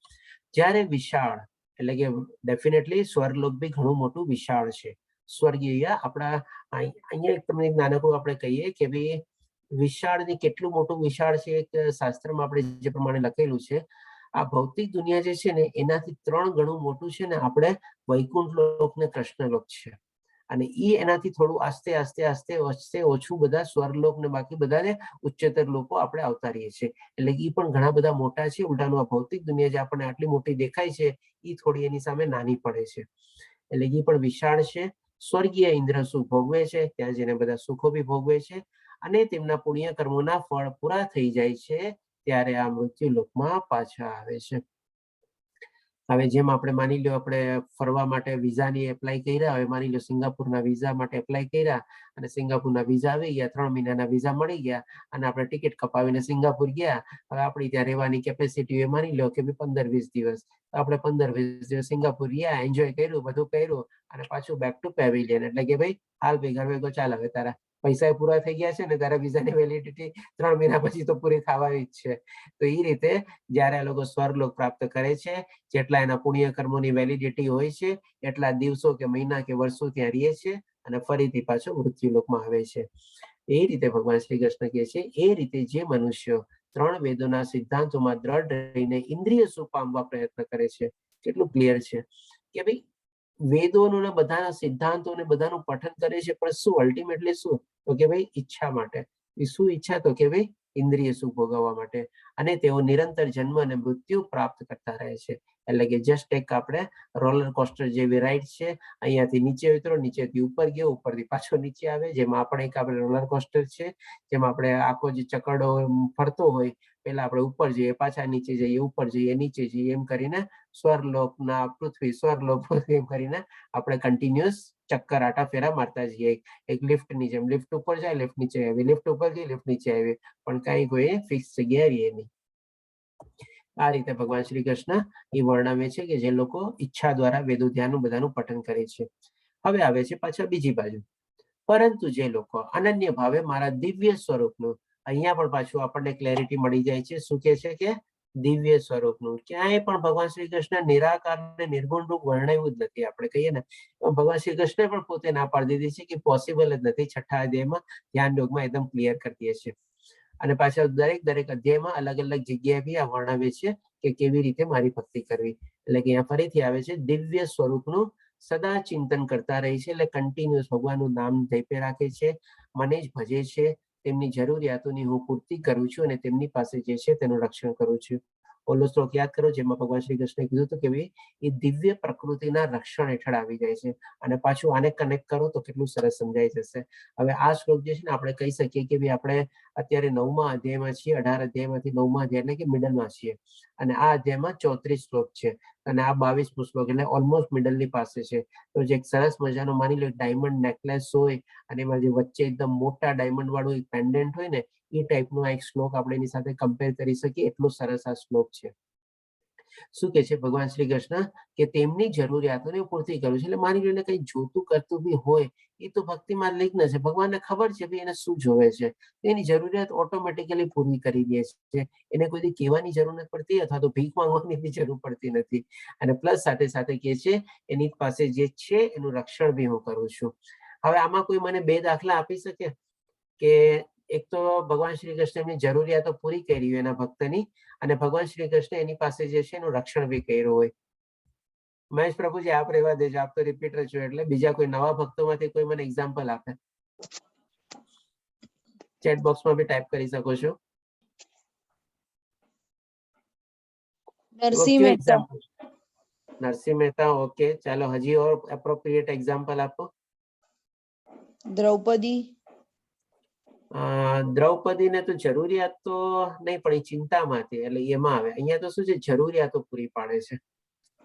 જ્યારે વિશાળ, એટલે કે ડેફિનેટલી સ્વર્ગલોક બી ઘણું મોટું વિશાળ છે. સ્વર્ગીય આપણા અહીંયા તમને એક નાનકડું આપણે કહીએ કે ભાઈ વિશાળની કેટલું મોટું વિશાળ છે, એક શાસ્ત્રમાં આપણે જે પ્રમાણે લખેલું છે, આ ભૌતિક દુનિયા જે છે ને એનાથી 3 ગણું મોટું છે ને આપણે વૈકુંઠ લોક ને કૃષ્ણ લોક છે, અને ઈ એનાથી થોડું આસ્તે આસ્તે આસ્તે વચ્ચે ઓછું બધા સ્વર્ગલોક ને બાકી બધાને ઉચ્ચતર લોકો આપણે અવતારીએ છીએ. એટલે કે ઈ પણ ઘણા બધા મોટા છે. ઉલટાનું આ ભૌતિક દુનિયા જે આપણને આટલી મોટી દેખાય છે ઈ થોડી એની સામે નાની પડે છે. એટલે ઈ પણ વિશાળ છે. સ્વર્ગીય ઇન્દ્ર સુખ ભોગવે છે, ત્યાં જઈને બધા સુખો બી ભોગવે છે, અને તેમના પુણ્ય કર્મોના ફળ પૂરા થઈ જાય છે ત્યારે આ મૃત્યુ લોકમાં પાછા આવે છે. હવે જેમ આપણે માની લો આપણે ફરવા માટે વિઝાની એપ્લાય કર્યા, હવે માની લો સિંગાપુરના વિઝા માટે એપ્લાય કર્યા અને સિંગાપુરના વિઝા આવી ગયા, 3 મહિનાના વિઝા મળી ગયા અને આપણે ટિકિટ કપાવીને સિંગાપુર ગયા. હવે આપણી ત્યાં રહેવાની કેપેસિટી એ માની લો કે 15-20 દિવસ, આપણે 15-20 દિવસ સિંગાપુર રહ્યા, એન્જોય કર્યું, બધું કર્યું અને પાછું બેક ટુ પેવિલિયન. એટલે કે ભાઈ હાલ ભાઈ ઘર ભેગો ચાલ, હવે તારા પૈસા પૂરા થઈ ગયા છે ને તારા વિઝાની વેલિડિટી 3 મહિના પછી તો પૂરી થવાની જ છે. તો એ રીતે જયારે આ લોકો સ્વર્ગલોક પ્રાપ્ત કરે છે, જેટલા એના પુણ્ય કર્મોની વેલિડિટી હોય છે એટલા દિવસો કે મહિના કે વર્ષો ત્યાં રહે છે અને ફરીથી પાછો મૃત્યુલોકમાં આવે છે. એ રીતે ભગવાન શ્રી કૃષ્ણ કહે છે, એ રીતે જે મનુષ્યો 3 વેદોના સિદ્ધાંતોમાં દ્રઢ રહીને ઇન્દ્રિય સુખ પામવા પ્રયત્ન કરે છે. કેટલું ક્લિયર છે કે ભાઈ વેદોનું બધાના સિદ્ધાંતો ને બધાનું પઠન કરે છે, પણ શું અલ્ટિમેટલી શું? તો કે ભાઈ ઈચ્છા માટે. એ શું ઈચ્છા? તો કે ભાઈ ઇન્દ્રિય સુખ ભોગવવા માટે. અને તેઓ નિરંતર જન્મ અને મૃત્યુ પ્રાપ્ત કરતા રહે છે. એટલે કે જસ્ટ એક આપણે રોલર કોસ્ટર જેવી રાઈડ છે, અહીંયાથી નીચે ઉતરો, નીચેથી ઉપર ગયો, ઉપરથી પાછો નીચે આવે, જેમાં આપણે એક આપણે રોલર કોસ્ટર છે, જેમાં આપણે આખો જે ચકડો ફરતો હોય, પેલા આપણે ઉપર જઈએ, પાછા નીચે જઈએ, ઉપર જઈએ, નીચે જઈએ, એમ કરીને સ્વર્ગલોકના પૃથ્વી, સ્વર્ગલોક પૃથ્વી, એમ કરીને આપણે કન્ટિન્યુઅસ ચક્કર આટા ફેરા મારતા જઈએ. એક લિફ્ટની જેમ, લિફ્ટ ઉપર જાય, લિફ્ટ નીચે આવી, લિફ્ટ ઉપર ગઈ, લિફ્ટ નીચે આવી, પણ કઈ કોઈ ફિક્સ જગ્યાએ રહીએ નહીં. આ રીતે ભગવાન શ્રી કૃષ્ણ એ વર્ણવે છે કે જે લોકો ઈચ્છા દ્વારા વેદો ધ્યાનનું બધાનું પઠન કરે છે. હવે આવે છે પાછા બીજી બાજુ, પરંતુ જે લોકો અનન્ય ભાવે મારા દિવ્ય સ્વરૂપનું, અહીંયા પણ પાછું આપણને ક્લેરિટી મળી જાય છે. શું કે છે કે દિવ્ય સ્વરૂપનું ક્યાંય પણ ભગવાન શ્રી કૃષ્ણ નિરાકાર અને નિર્ગુણ રૂપ વર્ણવ્યું જ નથી. આપણે કહીએ ને ભગવાન શ્રી કૃષ્ણ પણ પોતે ના પાડી દીધી છે કે પોસિબલ જ નથી. 6ઠ્ઠા અધ્યાયમાં ધ્યાન યોગમાં એકદમ ક્લિયર કરી દે છે. અને પાછા દરેક અધ્યાયમાં અલગ અલગ જગ્યાએ બી આ વર્ણવે છે કે કેવી રીતે મારી ભક્તિ કરવી. એટલે કે અહીંયા ફરીથી આવે છે દિવ્ય સ્વરૂપનું સદા ચિંતન કરતા રહે છે, એટલે કન્ટિન્યુઅસ ભગવાનનું નામ જપે રાખે છે, મને જ ભજે છે, તેમની જરૂરિયાતોની હું પૂર્તિ કરું છું અને તેમની પાસે જે છે તેનું રક્ષણ કરું છું. ઓલો શ્લોક યાદ કરો જેમાં ભગવાન શ્રી કૃષ્ણે કીધું હતું કે ભાઈ એ દિવ્ય પ્રકૃતિના રક્ષણ હેઠળ આવી જાય છે. અને પાછું આને કનેક્ટ કરો તો કેટલું સરસ સમજાઈ જશે. હવે આ શ્લોક જે છે ને આપણે કહી શકીએ કે ભાઈ આપણે અત્યારે 9મા અધ્યાયમાં છીએ, 18 અધ્યાયમાંથી 9મા અધ્યાય એટલે કે મિડલમાં છીએ, અને આ અધ્યાયમાં 34 શ્લોક છે અને આ 22મો શ્લોક એટલે ઓલમોસ્ટ મિડલની પાસે છે. તો જે એક સરસ મજાનો માની લો ડાયમંડ નેકલેસ હોય અને એમાં જે વચ્ચે એકદમ મોટા ડાયમંડ વાળું એક પેન્ડન્ટ હોય ને એ ટાઈપનો એક શ્લોક આપણે એની સાથે કમ્પેર કરી શકીએ, એટલો સરસ આ શ્લોક છે. શું કે છે ભગવાન શ્રી કૃષ્ણ કે તેમની જરૂરિયાતોને પૂર્તિ કરું છે. એટલે માની લો એને કઈ જોતું કરતું બી હોય એ તો ભક્તિમાં લીન છે, ભગવાનને ખબર છે ભાઈ એને શું જોવે છે, એની જરૂરિયાત ઓટોમેટિકલી પૂરી કરી દે છે. એને કોઈ કહેવાની જરૂર નથી પડતી અથવા તો ભીખ માંગવાની બી જરૂર પડતી નથી. અને પ્લસ સાથે સાથે કે છે એની પાસે જે છે એનું રક્ષણ બી હું કરું છું. હવે આમાં કોઈ મને 2 દાખલા આપી શકે કે એક તો ભગવાન શ્રી કૃષ્ણ એમની જરૂરિયાતો પૂરી કરી હોય એના ભક્તની, અને ભગવાન શ્રી કૃષ્ણ એની પાસે જે છે એનું રક્ષણ બી કર્યું હોય. મહેશ પ્રભુજી આપ રહેવા દેજો, આપ તો રિપીટર છો એટલે બીજા કોઈ નવા ભક્તોમાંથી કોઈ મને એક્ઝામ્પલ આપે. ચેટ બોક્સમાં બી ટાઈપ કરી શકો છો. નરસિંહ મહેતા. નરસિંહ મહેતા, ઓકે ચાલો હજી ઓર એપ્રોપ્રિએટ એક્ઝામ્પલ આપો. દ્રૌપદી. દ્રૌપદીને તો જરૂરિયાત તો નહીં પણ એ ચિંતામાં હતી એટલે એમાં આવે. અહીંયા તો શું છે જરૂરિયાતો પૂરી પાડે છે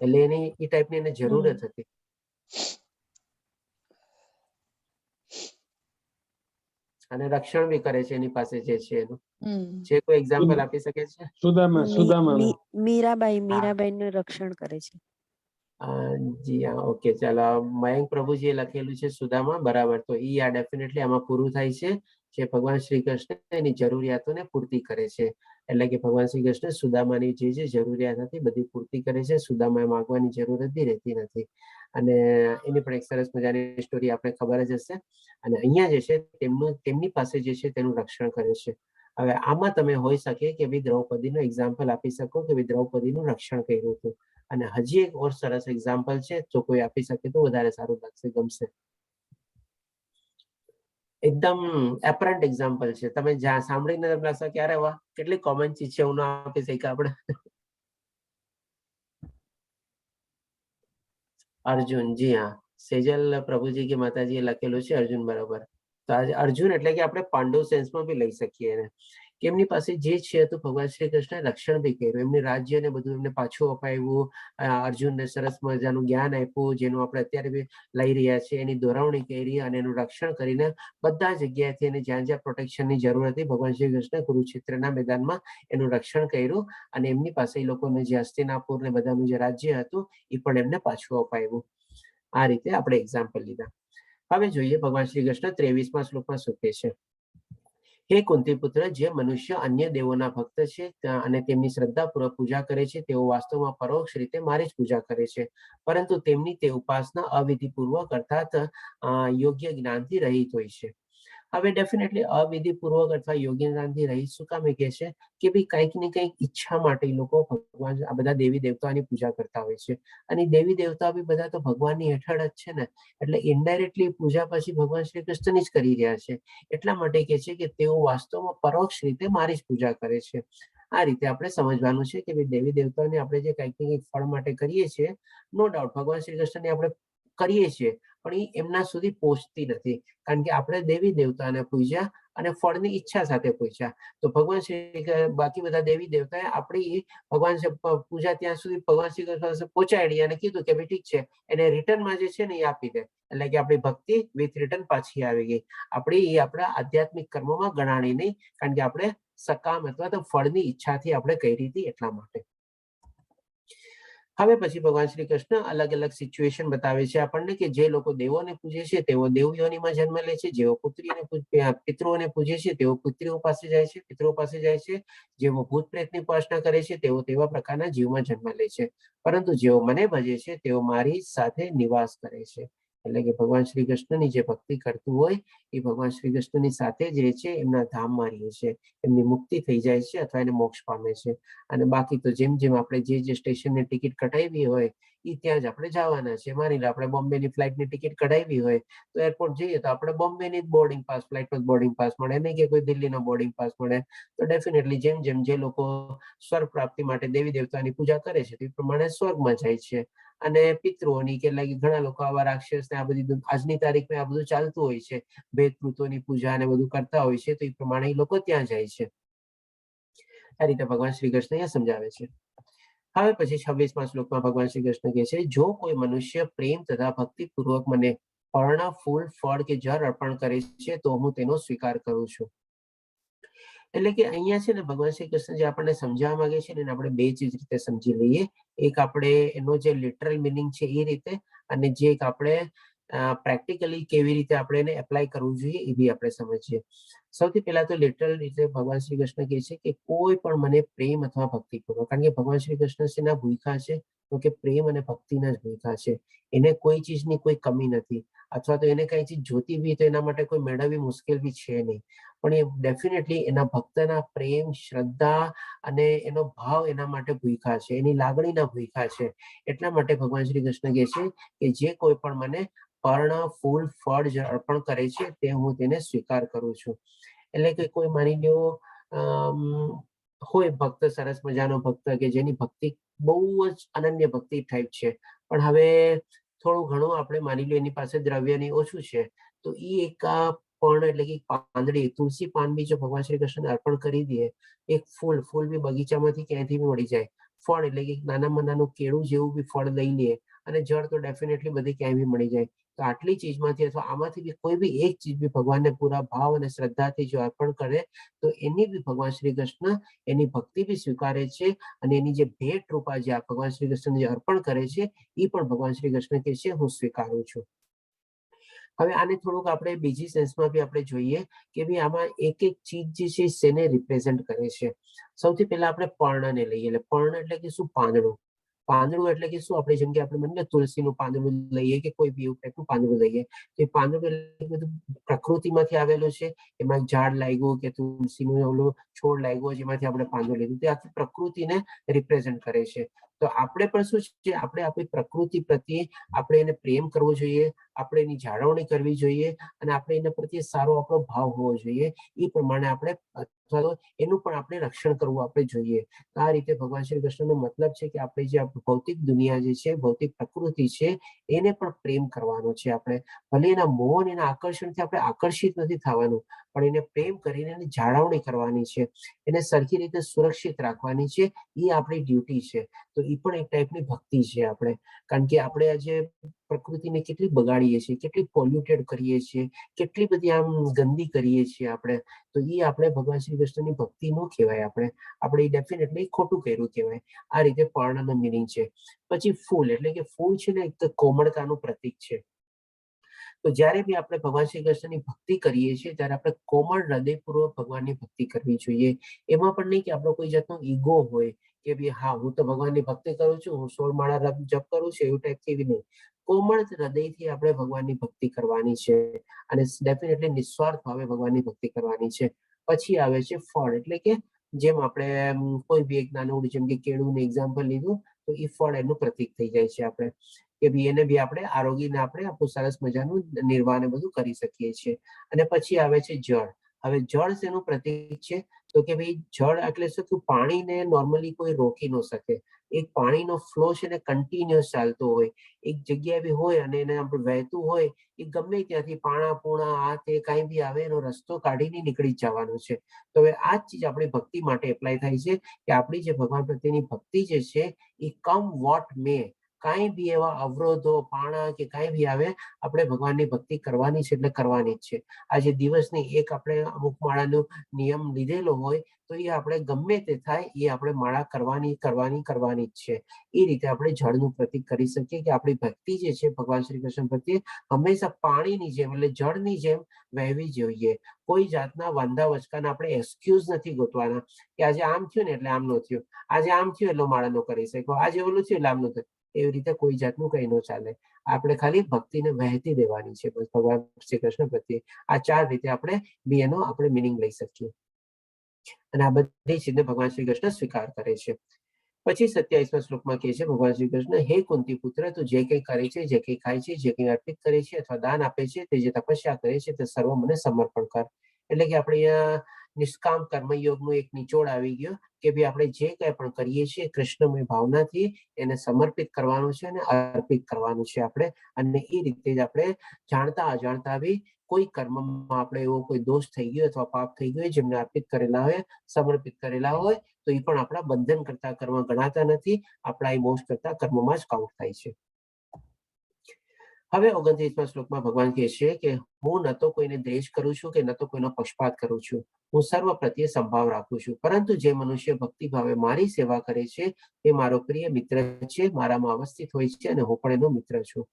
એટલે એની એ ટાઈપની એને જરૂરત હતી. અને રક્ષણ બી કરે છે એની પાસે જે છે એનું. જે કોઈ એક્ઝામ્પલ આપી શકે છે? મીરાબાઈ નું રક્ષણ કરે છે. જી હા, ઓકે ચાલો. મયંક પ્રભુજીએ લખેલું છે સુદામા, બરાબર. તો ઈ આ ડેફિનેટલી આમાં પૂરું થાય છે જે ભગવાન શ્રી કૃષ્ણ એની જરૂરિયાતોને પૂર્તિ કરે છે. એટલે કે ભગવાન શ્રી કૃષ્ણ સુદામાની જે જરૂરિયાત હતી બધી પૂર્તિ કરે છે. સુદામાએ માંગવાની જરૂરત બી રહેતી નથી. અને એની પણ એક સરસ મજાની સ્ટોરી આપણે ખબર જ હશે. અને અહીંયા જે છે તેમની પાસે જે છે તેનું રક્ષણ કરે છે. હવે આમાં તમે હોઈ શકે કે ભાઈ દ્રૌપદીનું એક્ઝામ્પલ આપી શકો કે ભાઈ દ્રૌપદીનું રક્ષણ કર્યું હતું. અને હજી એક ઓર સરસ એક્ઝામ્પલ છે, જો કોઈ આપી શકે તો વધારે સારું લાગશે, ગમશે. એકદમ એપરન્ટ એક્ઝામ્પલ છે, તમે જ્યાં સાંભળીને તમને હશે ક્યારે વાહ કેટલી કોમન ચીજ છે, હું ના આપી શક્યા આપણે. અર્જુન, જી હા, સેજલ પ્રભુજી કે માતાજીએ લખેલું છે અર્જુન, બરાબર. તો આજે અર્જુન એટલે કે આપણે પાંડવ સેન્સમાં બી લઈ શકીએ એને, કે એમની પાસે જે છે તો ભગવાન શ્રી કૃષ્ણ રક્ષણ બી કર્યું, એમની રાજ્ય ને બધું એમને પાછું અપાવ્યું. અર્જુનને સરસ મજાનું જ્ઞાન આપ્યું જેનું આપણે અત્યારે બી લઈ રહ્યા છીએ, એની દોરવણી કરી અને એનું રક્ષણ કરીને બધા જગ્યાએથી એને જ્યાં જ્યાં પ્રોટેક્શનની જરૂર હતી ભગવાન શ્રી કૃષ્ણ કુરુક્ષેત્રના મેદાનમાં એનું રક્ષણ કર્યું. અને એમની પાસે એ લોકોને જે હસ્તિનાપુર ને બધાનું જે રાજ્ય હતું એ પણ એમને પાછું અપાવ્યું. આ રીતે આપણે એક્ઝામ્પલ લીધા. હવે જોઈએ ભગવાન શ્રી કૃષ્ણ 23મા શ્લોકમાં શું કહે છે. હે કુંતી પુત્ર, જે મનુષ્ય અન્ય દેવોના ભક્ત છે અને તેમની શ્રદ્ધાપૂર્વક પૂજા કરે છે તેઓ વાસ્તવમાં પરોક્ષ રીતે મારી જ પૂજા કરે છે, પરંતુ તેમની તે ઉપાસના અવિધિપૂર્વક અર્થાત યોગ્ય જ્ઞાનથી રહિત હોય છે. હવે ડેફિનેટલી અવિધિપૂર્વક અથવા યોગ્ય જ્ઞાનથી રહિત શું કામ કહે છે કે ભાઈ કંઈક ને કંઈક ઈચ્છા માટે લોકો ભગવાન આ બધા દેવી દેવતાની પૂજા કરતા હોય છે. અને દેવી દેવતા બી બધા તો ભગવાનની હેઠળ જ છે ને, એટલે ઇનડાયરેક્ટલી પૂજા પછી ભગવાન શ્રી કૃષ્ણની જ કરી રહ્યા છે. એટલા માટે કે છે કે તેઓ વાસ્તવમાં પરોક્ષ રીતે મારી જ પૂજા કરે છે. આ રીતે આપણે સમજવાનું છે કે દેવી દેવતાને આપણે જે કંઈક ને કંઈક ફળ માટે કરીએ છીએ, નો ડાઉટ ભગવાન શ્રી કૃષ્ણને આપણે કરીએ છીએ, પણ એ એમના સુધી પહોંચતી નથી, કારણ કે આપણે દેવી દેવતાને પૂજ્યા અને ફળની ઈચ્છા સાથે પૂજ્યા. તો ભગવાન શ્રી બાકી બધા દેવી દેવતાએ આપણી ભગવાન પૂજા ત્યાં સુધી ભગવાન શ્રી કૃષ્ણ પહોંચાડી અને કીધું કે ભાઈ ઠીક છે, એને રિટર્નમાં જે છે ને એ આપી દે, એટલે કે આપણી ભક્તિ વિથ રિટર્ન પાછી આવી ગઈ. આપણી એ આપણા આધ્યાત્મિક કર્મોમાં ગણાણી નહીં, કારણ કે આપણે સકામ અથવા તો ફળની ઈચ્છાથી આપણે કરી હતી એટલા માટે. હવે પછી ભગવાન શ્રી કૃષ્ણ અલગ અલગ સિચ્યુએશન બતાવે છે આપણને કે જે લોકો દેવોને પૂજે છે તેઓ દેવ યોનિમાં જન્મ લે છે, જેઓ પિતૃઓને પૂજે છે તેઓ પિતૃઓ પાસે જાય છે, જેઓ ભૂત પ્રેતની ઉપાસના કરે છે તેઓ તેવા પ્રકારના જીવમાં જન્મ લે છે, પરંતુ જેઓ મને ભજે છે તેઓ મારી સાથે નિવાસ કરે છે. એટલે કે ભગવાન શ્રી કૃષ્ણની જે ભક્તિ કરતું હોય એ ભગવાન શ્રી કૃષ્ણની સાથે જ રહે છે, એમના ધામમાં રહે છે, એમની મુક્તિ થઈ જાય છે અથવા એને મોક્ષ પામે છે. અને બાકી તો જેમ જેમ આપણે જે સ્ટેશનની ટિકિટ કટાવી હોય એ ત્યાં જ આપણે જવાના છે. માની લો આપણે બોમ્બેની ફ્લાઇટની ટિકિટ કઢાવી હોય તો એરપોર્ટ જઈએ તો આપણે બોમ્બેની જ બોર્ડિંગ પાસ, ફ્લાઇટનો બોર્ડિંગ પાસ મળે, નહીં કે કોઈ દિલ્હીનો બોર્ડિંગ પાસ મળે. તો ડેફિનેટલી જેમ જેમ જે લોકો સ્વર્ગ પ્રાપ્તિ માટે દેવી દેવતાની પૂજા કરે છે તે પ્રમાણે સ્વર્ગમાં જાય છે. અને પિતૃઓની કેટલાક ઘણા લોકો આવા રાક્ષસ ને આ બધી આજની તારીખમાં આ બધું ચાલતું હોય છે, ભેદભૂતોની પૂજા ને બધું કરતા હોય છે, તો એ પ્રમાણે એ લોકો ત્યાં જાય છે. આ રીતે ભગવાન શ્રી કૃષ્ણ અહીંયા સમજાવે છે. હવે પછી 26મા શ્લોકમાં ભગવાન શ્રી કૃષ્ણ કહે છે, જો કોઈ મનુષ્ય પ્રેમ તથા ભક્તિપૂર્વક મને પર્ણ, ફૂલ, ફળ કે જળ અર્પણ કરે છે તો હું તેનો સ્વીકાર કરું છું. એટલે કે અહીંયા છે ને ભગવાન શ્રી કૃષ્ણ જે આપણને સમજાવવા માંગે છે ને એને આપણે બે જ રીતે સમજી લઈએ. એક આપણે એનો જે લિટરલ મિનિંગ છે એ રીતે, અને જે એક આપણે પ્રેક્ટિકલી કેવી રીતે આપણે એને એપ્લાય કરવું જોઈએ એ બી આપણે સમજીએ. સૌથી પહેલા તો લિટરલ રીતે ભગવાન શ્રી કૃષ્ણ કહે છે કે કોઈ પણ મને પ્રેમ અથવા ભક્તિપૂર્વક, કારણ કે ભગવાન શ્રી કૃષ્ણ શેના ભૂખ્યા છે તો કે પ્રેમ અને ભક્તિના જ ભૂખ્યા છે. એને કોઈ ચીજની કોઈ કમી નથી, અથવા તો એને કઈ ચીજ જોતી બી તો એના માટે કોઈ મેળવવી મુશ્કેલ બી છે નહીં, પણ એ ડેફિનેટલી એના ભક્તના પ્રેમ, શ્રદ્ધા અને એનો ભાવ એના માટે ભૂખ્યા છે, એની લાગણીના ભૂખ્યા છે. એટલા માટે ભગવાન શ્રી કૃષ્ણ કહે છે કે જે કોઈ પણ મને પર્ણ, ફૂલ, ફળ જે અર્પણ કરે છે તે હું તેને સ્વીકાર કરું છું. એટલે કે કોઈ માની લો હોય ભક્ત, સરસ મજાનો ભક્ત કે જેની ભક્તિ બહુ જ અનન્ય ભક્તિ ટાઈપ છે, પણ હવે થોડું ઘણું આપણે માની લો એની પાસે દ્રવ્યની ઓછું છે, તો એ એક પર્ણ એટલે કે પાંદડી, તુલસી પાન બી જો ભગવાન શ્રી કૃષ્ણને અર્પણ કરી દઈએ, એક ફૂલ બી બગીચામાંથી ક્યાંયથી બી મળી જાય, ફળ એટલે કે નાનામાં નાનું કેળું જેવું બી ફળ લઈ લઈએ, અને જળ તો ડેફિનેટલી બધી ક્યાંય બી મળી જાય. તો આટલી ચીજમાંથી અથવા આમાંથી બી કોઈ બી એક ચીજ બી ભગવાનને પૂરા ભાવ અને શ્રદ્ધાથી જો અર્પણ કરે તો એની બી ભગવાન શ્રી કૃષ્ણ એની ભક્તિ બી સ્વીકારે છે, અને એની જે ભેટ રૂપા જે આ ભગવાન શ્રી કૃષ્ણ જે અર્પણ કરે છે એ પણ ભગવાન શ્રી કૃષ્ણ કહે છે હું સ્વીકારું છું. હવે આને થોડુંક આપણે બીજી સેન્સમાં બી આપણે જોઈએ કે ભાઈ આમાં એક એક ચીજ જે છે શેને રિપ્રેઝેન્ટ કરે છે. સૌથી પહેલા આપણે પર્ણને લઈએ. એટલે પર્ણ એટલે કે શું? પાંદડું. પાંદડું એટલે કે શું? આપણે જેમ કે આપણે મને તુલસીનું પાંદડું લઈએ કે કોઈ બી એવું ટાઈપનું પાંદડું લઈએ, તો એ પાંદડું એટલે બધું પ્રકૃતિમાંથી આવેલું છે. એમાં ઝાડ લાગ્યું કે તુલસીનું ઓલું છોડ લાગ્યો જેમાંથી આપણે પાંદડું લીધું, તે આખી પ્રકૃતિને રિપ્રેઝેન્ટ કરે છે. તો આપણે પણ શું છે, આપણે આપણી પ્રકૃતિ પ્રત્યે આપણે એને પ્રેમ કરવો જોઈએ, આપણે એની જાળવણી કરવી જોઈએ, અને આપણે એના પ્રત્યે સારો આપણો ભાવ હોવો જોઈએ. એ પ્રમાણે આપણે અથવા તો એનું પણ આપણે રક્ષણ કરવું આપણે જોઈએ. આ રીતે ભગવાન શ્રી કૃષ્ણનો મતલબ છે કે આપણે જે ભૌતિક દુનિયા જે છે, ભૌતિક પ્રકૃતિ છે, એને પણ પ્રેમ કરવાનો છે. આપણે ભલે એના મોહ અને એના આકર્ષણથી આપણે આકર્ષિત નથી થવાનું, પણ એને પ્રેમ કરીને એની જાળવણી કરવાની છે, એને સરખી રીતે સુરક્ષિત રાખવાની છે. એ આપણી ડ્યુટી છે. તો એ પણ એક ટાઈપની ભક્તિ છે આપણે, કારણ કે આપણે આજે પ્રકૃતિને કેટલી બગાડીએ છીએ, કેટલી પોલ્યુટેડ કરીએ છીએ, કેટલી બધી આમ ગંદી કરીએ છીએ આપણે, તો એ આપણે ભગવાન શ્રી કૃષ્ણની ભક્તિ ન કહેવાય. આપણે ડેફિનેટલી ખોટું કર્યું કહેવાય. આ રીતે પર્ણનો મિનિંગ છે. પછી ફૂલ એટલે કે ફૂલ છે ને એક કોમળતાનું પ્રતીક છે. તો જ્યારે બી આપણે ભગવાન શ્રી કૃષ્ણની ભક્તિ કરીએ છીએ ત્યારે આપણે કોમળ હૃદયપૂર્વક ભગવાનની ભક્તિ કરવી જોઈએ. એમાં પણ નહીં કે આપણો કોઈ જાતનો ઈગો હોય કે ભાઈ હા હું તો ભગવાનની ભક્તિ કરું છું, હું 16 માળા જપ કરું છું, એવું ટાઈપથી બી નહીં. કોમળ હૃદયથી આપણે ભગવાનની ભક્તિ કરવાની છે, અને ડેફિનેટલી નિસ્વાર્થ ભાવે ભગવાનની ભક્તિ કરવાની છે. પછી આવે છે ફળ, એટલે કે જેમ આપણે કોઈ બી એક નાનું જેમ કે કેળુંનું એક્ઝામ્પલ લીધું, તો એ ફળ એનું પ્રતીક થઈ જાય છે. આપણે કે ભાઈ એને બી આપણે આરોગીને આપણે આપણું સરસ મજાનું નિર્વાહ ને બધું કરી શકીએ છીએ. અને પછી આવે છે જળ. હવે જળ શેનું પ્રતીક છે? તો કે ભાઈ જળ એટલે શું? પાણીને નોર્મલી કોઈ રોકી ન શકે. એક પાણીનો ફ્લો છે ને કન્ટિન્યુઅસ ચાલતો હોય, એક જગ્યાએ બી હોય અને એને આપણે વહેતું હોય, એ ગમે ત્યાંથી પાણા પૂણા આ તે કાંઈ બી આવે એનો રસ્તો કાઢીને નીકળી જ જવાનો છે. તો હવે આ જ ચીજ આપણી ભક્તિ માટે એપ્લાય થાય છે કે આપણી જે ભગવાન પ્રત્યેની ભક્તિ જે છે એ કમ વોટ મે, કાંઈ બી એવા અવરોધો પાણા કે કાંઈ બી આવે, આપણે ભગવાનની ભક્તિ કરવાની છે એટલે કરવાની જ છે. આજે દિવસની એક આપણે અમુક માળાનો નિયમ લીધેલો હોય તો એ આપણે ગમે તે થાય એ આપણે માળા કરવાની જ છે. એ રીતે આપણે જળનું પ્રતીક કરી શકીએ કે આપણી ભક્તિ જે છે ભગવાન શ્રી કૃષ્ણ પ્રત્યે હંમેશા પાણીની જેમ એટલે જળની જેમ વહેવી જોઈએ. કોઈ જાતના વાંધા વચકાના આપણે એક્સક્યુઝ નથી ગોતવાના કે આજે આમ થયું ને એટલે આમ ન થયું, આજે આમ થયું એટલે માળા ન કરી શક્યો, આજે ઓલું થયું એટલે આમ ન થયું. એવી રીતે કોઈ જાતનું કંઈ ન ચાલે. આપણે ખાલી ભક્તિને વહેતી દેવાની છે બસ ભગવાન શ્રી કૃષ્ણ પ્રત્યે. આ 4 રીતે આપણે એનો આપણે મિનિંગ લઈ શકીએ. અને આ બધી ચીજને ભગવાન શ્રી કૃષ્ણ સ્વીકાર કરે છે. પછી 27મા શ્લોકમાં કહે છે ભગવાન શ્રી કૃષ્ણ, હે કુંતી પુત્ર, તું જે કંઈ કરે છે, જે કંઈ ખાય છે, જે કંઈ અર્પિત કરે છે અથવા દાન આપે છે, તે જે તપસ્યા કરે છે તે સર્વ મને સમર્પણ કર. એટલે કે આપણે અહીંયા નિષ્કામ કર્મયોગનો એક નિચોડ આવી ગયો કે ભાઈ આપણે જે કંઈ પણ કરીએ છીએ કૃષ્ણમય ભાવનાથી એને સમર્પિત કરવાનું છે અને અર્પિત કરવાનું છે આપણે. અને એ રીતે જ આપણે જાણતા અજાણતા બી કોઈ કર્મમાં આપણે એવો કોઈ દોષ થઈ ગયો અથવા પાપ થઈ ગયો જેમને અર્પિત કરેલા હોય, સમર્પિત કરેલા હોય, તો એ પણ આપણા બંધન કરતા કર્મ ગણાતા નથી. આપણા એ મોક્ષ કરતા કર્મમાં જ કાઉન્ટ થાય છે. હવે 29મા શ્લોકમાં ભગવાન કહે છે કે હું ન તો કોઈને દ્વેષ કરું છું કે ન તો કોઈનો પક્ષપાત કરું છું. હું સર્વ પ્રત્યે સંભાવ રાખું છું. પરંતુ જે મનુષ્ય ભક્તિ ભાવે મારી સેવા કરે છે તે મારો પ્રિય મિત્ર છે, મારામાં અવસ્થિત હોય છે અને હું પણ એનો મિત્ર છું.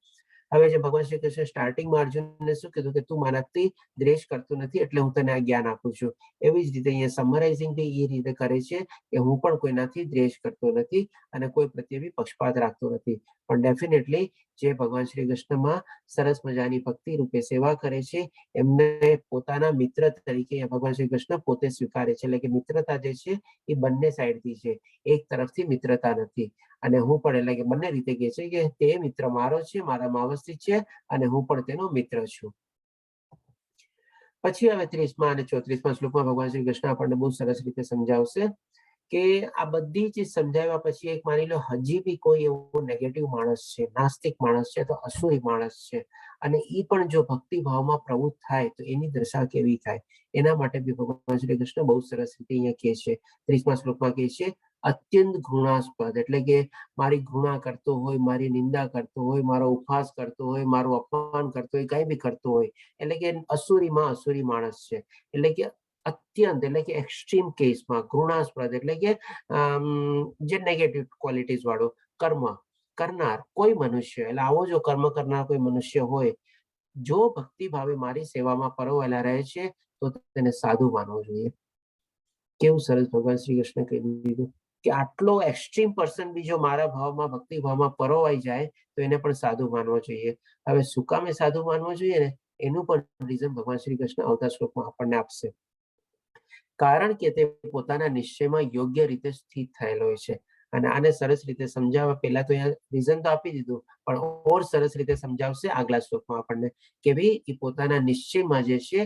હવે જે ભગવાન શ્રી કૃષ્ણ સ્ટાર્ટિંગમાં અર્જુનને શું કીધું કે તું મારાથી દ્વેષ કરતો નથી એટલે હું તને આ જ્ઞાન આપું છું. એવી જ રીતે અહીંયા સમરાઇઝિંગ બી એ રીતે કરે છે કે હું પણ કોઈનાથી દ્વેષ કરતો નથી અને કોઈ પ્રત્યે બી પક્ષપાત રાખતો નથી. પણ ડેફિનેટલી જે ભગવાન શ્રી કૃષ્ણમાં સરસ મજાની ભક્તિ રૂપે સેવા કરે છે એમને પોતાના મિત્ર તરીકે ભગવાન શ્રી કૃષ્ણ પોતે સ્વીકારે છે. એટલે કે મિત્રતા જે છે એ બંને સાઈડથી છે, એક તરફથી મિત્રતા નથી. અને હું પણ એટલે કે બંને રીતે કહે છે કે તે મિત્ર મારો છે, મારામાં અવસ્થિત છે અને હું પણ તેનો મિત્ર છું. પછી હવે 30મા અને 34મા શ્લોકમાં ભગવાન શ્રી કૃષ્ણ આપણને બહુ સરસ રીતે સમજાવશે કે આ બધી ચીજ સમજાવ્યા પછી એક માની લો હજી બી કોઈ એવો નેગેટિવ માણસ છે, નાસ્તિક માણસ છે, તો અસુરી માણસ છે અને એ પણ જો ભક્તિ ભાવમાં પ્રવૃત્ત થાય તો એની દશા કેવી થાય એના માટે બી ભગવાન શ્રી કૃષ્ણ બહુ સરસ રીતે અહીંયા કહે છે. 30મા શ્લોકમાં કહે છે અત્યંત ઘૃણાસ્પદ, એટલે કે મારી ઘૃણા કરતો હોય, મારી નિંદા કરતો હોય, મારો ઉપહાસ કરતો હોય, મારું અપમાન કરતો હોય, કઈ બી કરતો હોય, એટલે કે અસુરીમાં અસુરી માણસ છે. એટલે કે અત્યંત એટલે કે એક્સ્ટ્રીમ કેસમાં ઘૃણાસ્પદ એટલે કે જે નેગેટિવ ક્વોલિટીઝ વાળો કર્મ કરનાર કોઈ મનુષ્ય, એટલે આવો જો કર્મ કરનાર કોઈ મનુષ્ય હોય, જો ભક્તિ ભાવે મારી સેવામાં પરોવાયેલા રહે છે તો તેને સાધુ માનવો જોઈએ. કેવું સરસ ભગવાન શ્રી કૃષ્ણ કહી દીધું કે આટલો એક્સ્ટ્રીમ પર્સન બી જો મારા ભાવમાં ભક્તિ ભાવમાં પરોવાઈ જાય તો એને પણ સાધુ માનવો જોઈએ. હવે શું કામ સાધુ માનવો જોઈએ ને એનું પણ રીઝન ભગવાન શ્રી કૃષ્ણ આવતા શ્લોકમાં આપણને આપશે. કારણ કે તે પોતાના નિશ્ચયમાં યોગ્ય રીતે સ્થિત થયેલો હોય છે. અને આને સરસ રીતે સમજાવવા પહેલા તો અહીંયા રીઝન તો આપી દીધું, પણ ઓર સરસ રીતે સમજાવશે આગલા શ્લોકમાં આપણને કે ભાઈ એ પોતાના નિશ્ચયમાં જે છે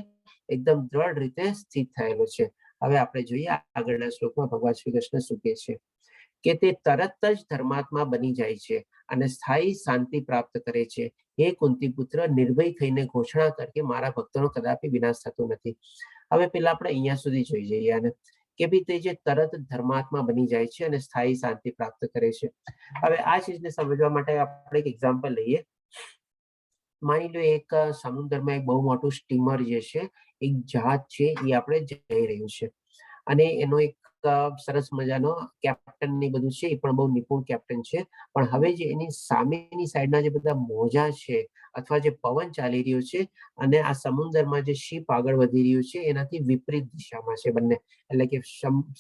એકદમ દ્રઢ રીતે સ્થિત થયેલો છે. હવે આપણે જોઈએ આગળના શ્લોકમાં ભગવાન શ્રી કૃષ્ણ શું કહે છે કે તે તરત જ ધર્માત્મા બની જાય છે અને સ્થાયી શાંતિ પ્રાપ્ત કરે છે. હે કુંતી પુત્ર, નિર્ભય થઈને ઘોષણા કર કે મારા ભક્તોનો કદાપી વિનાશ થતો નથી. હવે પેલા આપણે અહીંયા સુધી જોઈ જઈએ આને કે ભાઈ તે જે તરત ધર્માત્મા બની જાય છે અને સ્થાયી શાંતિ પ્રાપ્ત કરે છે. હવે આ ચીજને સમજવા માટે આપણે એક એક્ઝામ્પલ લઈએ. માની લો એક સમુદ્રમાં એક બહુ મોટું સ્ટીમર જે છે, એક જહાજ છે, એ આપણે જઈ રહ્યું છે અને એનો એક સરસ મજાનો કેપ્ટન ને બધું છે, એ પણ બહુ નિપુણ કેપ્ટન છે. પણ હવે જે એની સામેની સાઈડના જે બધા મોજા છે અથવા જે પવન ચાલી રહ્યો છે અને આ સમુદ્રમાં જે શિપ આગળ વધી રહ્યું છે એનાથી વિપરીત દિશામાં છે બંને. એટલે કે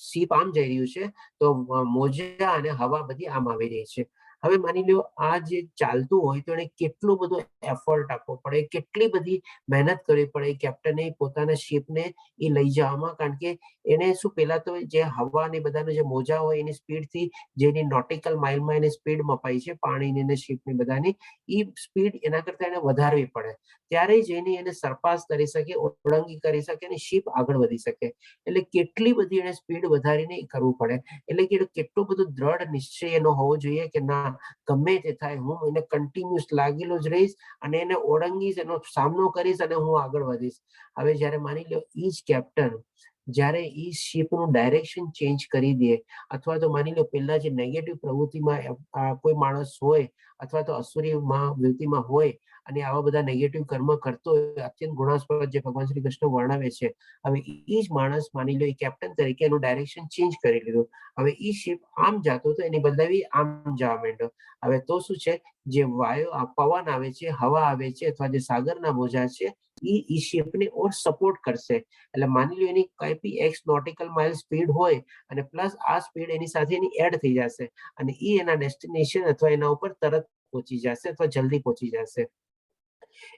શિપ આમ જઈ રહ્યું છે તો મોજા અને હવા બધી આમ આવી રહી છે. હવે માની લો આ જે ચાલતું હોય તો એને કેટલું બધું એફર્ટ આપવો પડે, કેટલી બધી મહેનત કરવી પડે કેપ્ટને પોતાના શિપને એ લઈ જવામાં. કારણ કે એને શું પેલા તો જે હવા ને બધાનું જે મોજા હોય એની સ્પીડથી જેની નોટિકલ માઇલમાં એની સ્પીડ મપાઈ છે પાણીની ને શિપની બધાની, એ સ્પીડ એના કરતા એને વધારવી પડે ત્યારે જઈને એને સરપાસ કરી શકે, ઓળંગી કરી શકે અને શિપ આગળ વધી શકે. એટલે કેટલી બધી એને સ્પીડ વધારીને કરવું પડે. એટલે કે કેટલો બધો દ્રઢ નિશ્ચય એનો હોવો જોઈએ કે ના ગમે તે થાય હું એને કન્ટિન્યુઅસ લાગેલો જ રહીશ અને એને ઓળંગીશ, એનો સામનો કરીશ અને હું આગળ વધીશ. હવે જયારે માની લો ઈ જ કેપ્ટન જ્યારે ઈ શિપનું ડાયરેક્શન ચેન્જ કરી દે અથવા તો માની લો પહેલા જે નેગેટિવ પ્રવૃત્તિમાં કોઈ માણસ હોય અથવા તો અસુરીમાં વૃત્તિમાં હોય અને આવા બધા નેગેટિવ કર્મ કરતો હોય, અત્યંત ગુણાસ્પદ જે ભગવાન શ્રી કૃષ્ણ વર્ણવે છે, હવે ઈ જ માણસ માની લો એ કેપ્ટન તરીકે એનું ડાયરેક્શન ચેન્જ કરી લીધું. હવે ઈ શિપ આમ જાતો તો એની બદલાવી આમ જવા માંડ્યો. હવે તો શું છે, જે વાયુ પવન આવે છે, હવા આવે છે અથવા જે સાગરના મોજા છે એ શિપને ઓર સપોર્ટ કરશે. એટલે માની લો એની કઈ બી x નોટિકલ માઇલ સ્પીડ હોય અને પ્લસ આ સ્પીડ એની સાથે એની એડ થઈ જશે અને એ એના ડેસ્ટિનેશન અથવા એના ઉપર તરત પહોંચી જશે અથવા જલ્દી પહોંચી જશે.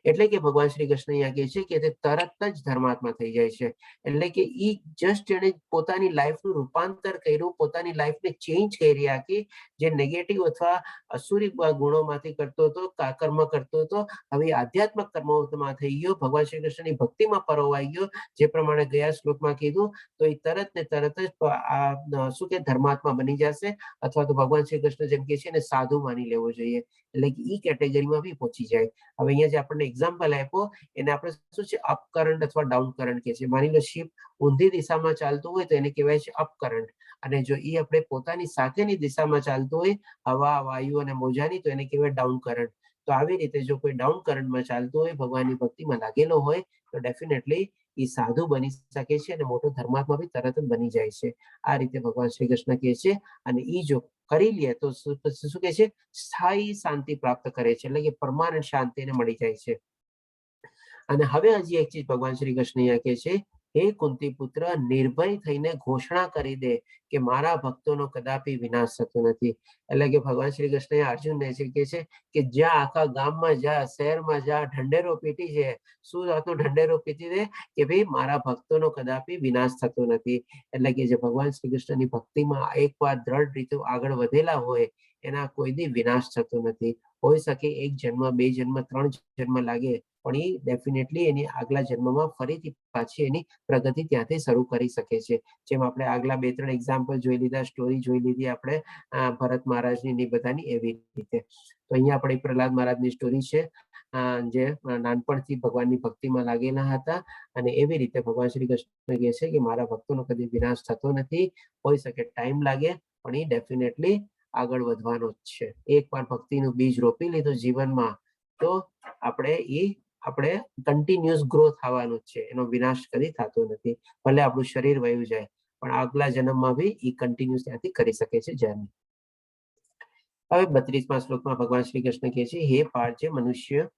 એટલે કે ભગવાન શ્રી કૃષ્ણ અહીંયા કહે છે કે તે તરત જ ધર્માત્મા થઈ જાય છે. એટલે કે ઈ જસ્ટ એને પોતાની લાઈફનું રૂપાંતર કર્યું, પોતાની લાઈફને ચેન્જ કરી આખી, જે નેગેટિવ અથવા અસુરી ગુણોમાંથી કરતો હતો, કર્મ કરતો હતો, હવે આધ્યાત્મિક કર્મોમાં થઈ ગયો, ભગવાન શ્રી કૃષ્ણની ભક્તિમાં પરોવાઈ ગયો. જે પ્રમાણે ગયા શ્લોકમાં કીધું, તો એ તરત ને તરત જ શું કે ધર્માત્મા બની જશે, અથવા તો ભગવાન શ્રી કૃષ્ણ જેમ કે છે એને સાધુ માની લેવો જોઈએ. એટલે કે ઈ કેટેગરીમાં બી પહોંચી જાય. હવે અહીંયા જે આપણને એક્ઝામ્પલ આપ્યો એને આપણે શું છે અપ કરંટ અથવા ડાઉન કરંટ કે છે. માની લો શિપ ઊંધી દિશામાં ચાલતું હોય તો એને કહેવાય છે અપ કરંટ, અને જો એ આપણે પોતાની સાથેની દિશામાં ચાલતું હોય હવા, વાયુ અને મોજાની, તો એને કહેવાય ડાઉન કરંટ. તો આવી રીતે જો કોઈ ડાઉન કરંટમાં ચાલતું હોય, ભગવાનની ભક્તિમાં લાગેલો હોય, તો ડેફિનેટલી એ સાધુ બની શકે છે અને મોટો ધર્માત્મા બી તરત જ બની જાય છે. આ રીતે ભગવાન શ્રી કૃષ્ણ કહે છે. અને એ જો કરી લે તો શું કહે છે, સ્થાયી શાંતિ પ્રાપ્ત કરે છે, એટલે કે પરમાનન્ટ શાંતિ એને મળી જાય છે. અને હવે હજી એક ચીજ ભગવાન શ્રી કૃષ્ણ અહીંયા કહે છે, હે કુંતી પુત્ર, નિર્ભય થઈને ઘોષણા કરી દે કે મારા ભક્તોનો કદાપી વિનાશ થતો નથી. એટલે કે ભગવાન શ્રી કૃષ્ણ અર્જુનને કહે છે કે જ્યાં આખા ગામમાં જા, શહેરમાં જા, ઢંઢેરો પીટી છે. શું જાતનો ઢંઢેરો પીટી દે કે ભાઈ મારા ભક્તોનો કદાપી વિનાશ થતો નથી. એટલે કે જે ભગવાન શ્રી કૃષ્ણની ભક્તિમાં એકવાર દ્રઢ રીતે આગળ વધેલા હોય એના કોઈ દી વિનાશ થતો નથી. હોઈ શકે એક જન્મ, બે જન્મ, 3 જન્મ લાગે, પણ એ ડેફિનેટલી એની આગલા જન્મમાં ફરીથી પાછી એની પ્રગતિ ત્યાંથી શરૂ કરી શકે છે. જેમ આપણે આગલા 2-3 એક્ઝામ્પલ જોઈ લીધા, સ્ટોરી જોઈ લીધી આપણે ભરત મહારાજની ને બધાની, એવી રીતે. તો અહીંયા આપણે પ્રહલાદ મહારાજની સ્ટોરી છે, જે નાનપણથી ભગવાનની ભક્તિમાં લાગેલા હતા અને એવી રીતે ભગવાન શ્રી કૃષ્ણ કહે છે કે મારા ભક્તોનો કદી વિનાશ થતો નથી. હોઈ શકે ટાઈમ લાગે, પણ એ ડેફિનેટલી આગળ વધવાનો જ છે. એકવાર ભક્તિનું બીજ રોપી લીધું જીવનમાં, તો આપણે કન્ટિન્યુઅસ ગ્રો થવાનું જ છે. એનો વિનાશ કદી થતો નથી. ભલે આપણું શરીર વયું જાય, પણ આગલા જન્મમાં બી એ કન્ટિન્યુઅસ ત્યાંથી કરી શકે છે જર્ની. હવે 32મા શ્લોકમાં ભગવાન શ્રી કૃષ્ણ કહે છે, હે પાર્થ, જે મનુષ્ય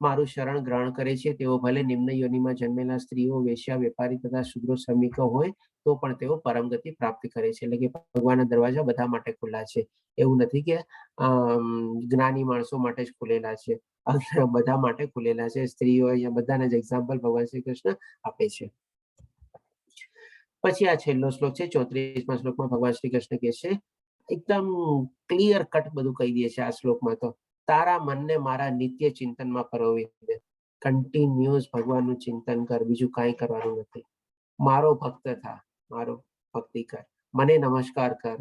મારું શરણ ગ્રહણ કરે છે તેઓ ભલે નિમ્ન યોનિમાં જન્મેલા સ્ત્રીઓ, વેશ્યા, વેપારી તથા શુદ્રો, શ્રમિકો હોય તો પણ તેઓ પરમગતિ પ્રાપ્ત કરે છે. એટલે કે ભગવાનના દરવાજા બધા માટે ખુલ્લા છે. એવું નથી કે જ્ઞાની માણસો માટે જ ખુલેલા છે, બધા માટે ખુલેલા છે. સ્ત્રીઓ, અહીંયા બધાના જ એક્ઝામ્પલ ભગવાન શ્રી કૃષ્ણ આપે છે. પછી આ છેલ્લો શ્લોક છે, 34મા શ્લોકમાં ભગવાન શ્રી કૃષ્ણ કહે છે, એકદમ ક્લિયર કટ બધું કહી દે છે આ શ્લોકમાં, તો તારા મનને મારા નિત્ય ચિંતનમાં પરોવી દે. કન્ટિન્યુઅસ ભગવાનનું ચિંતન કર, બીજું કાંઈ કરવાનું નથી. મારો ભક્ત થા, મારો ભક્તિ કર, મને નમસ્કાર કર,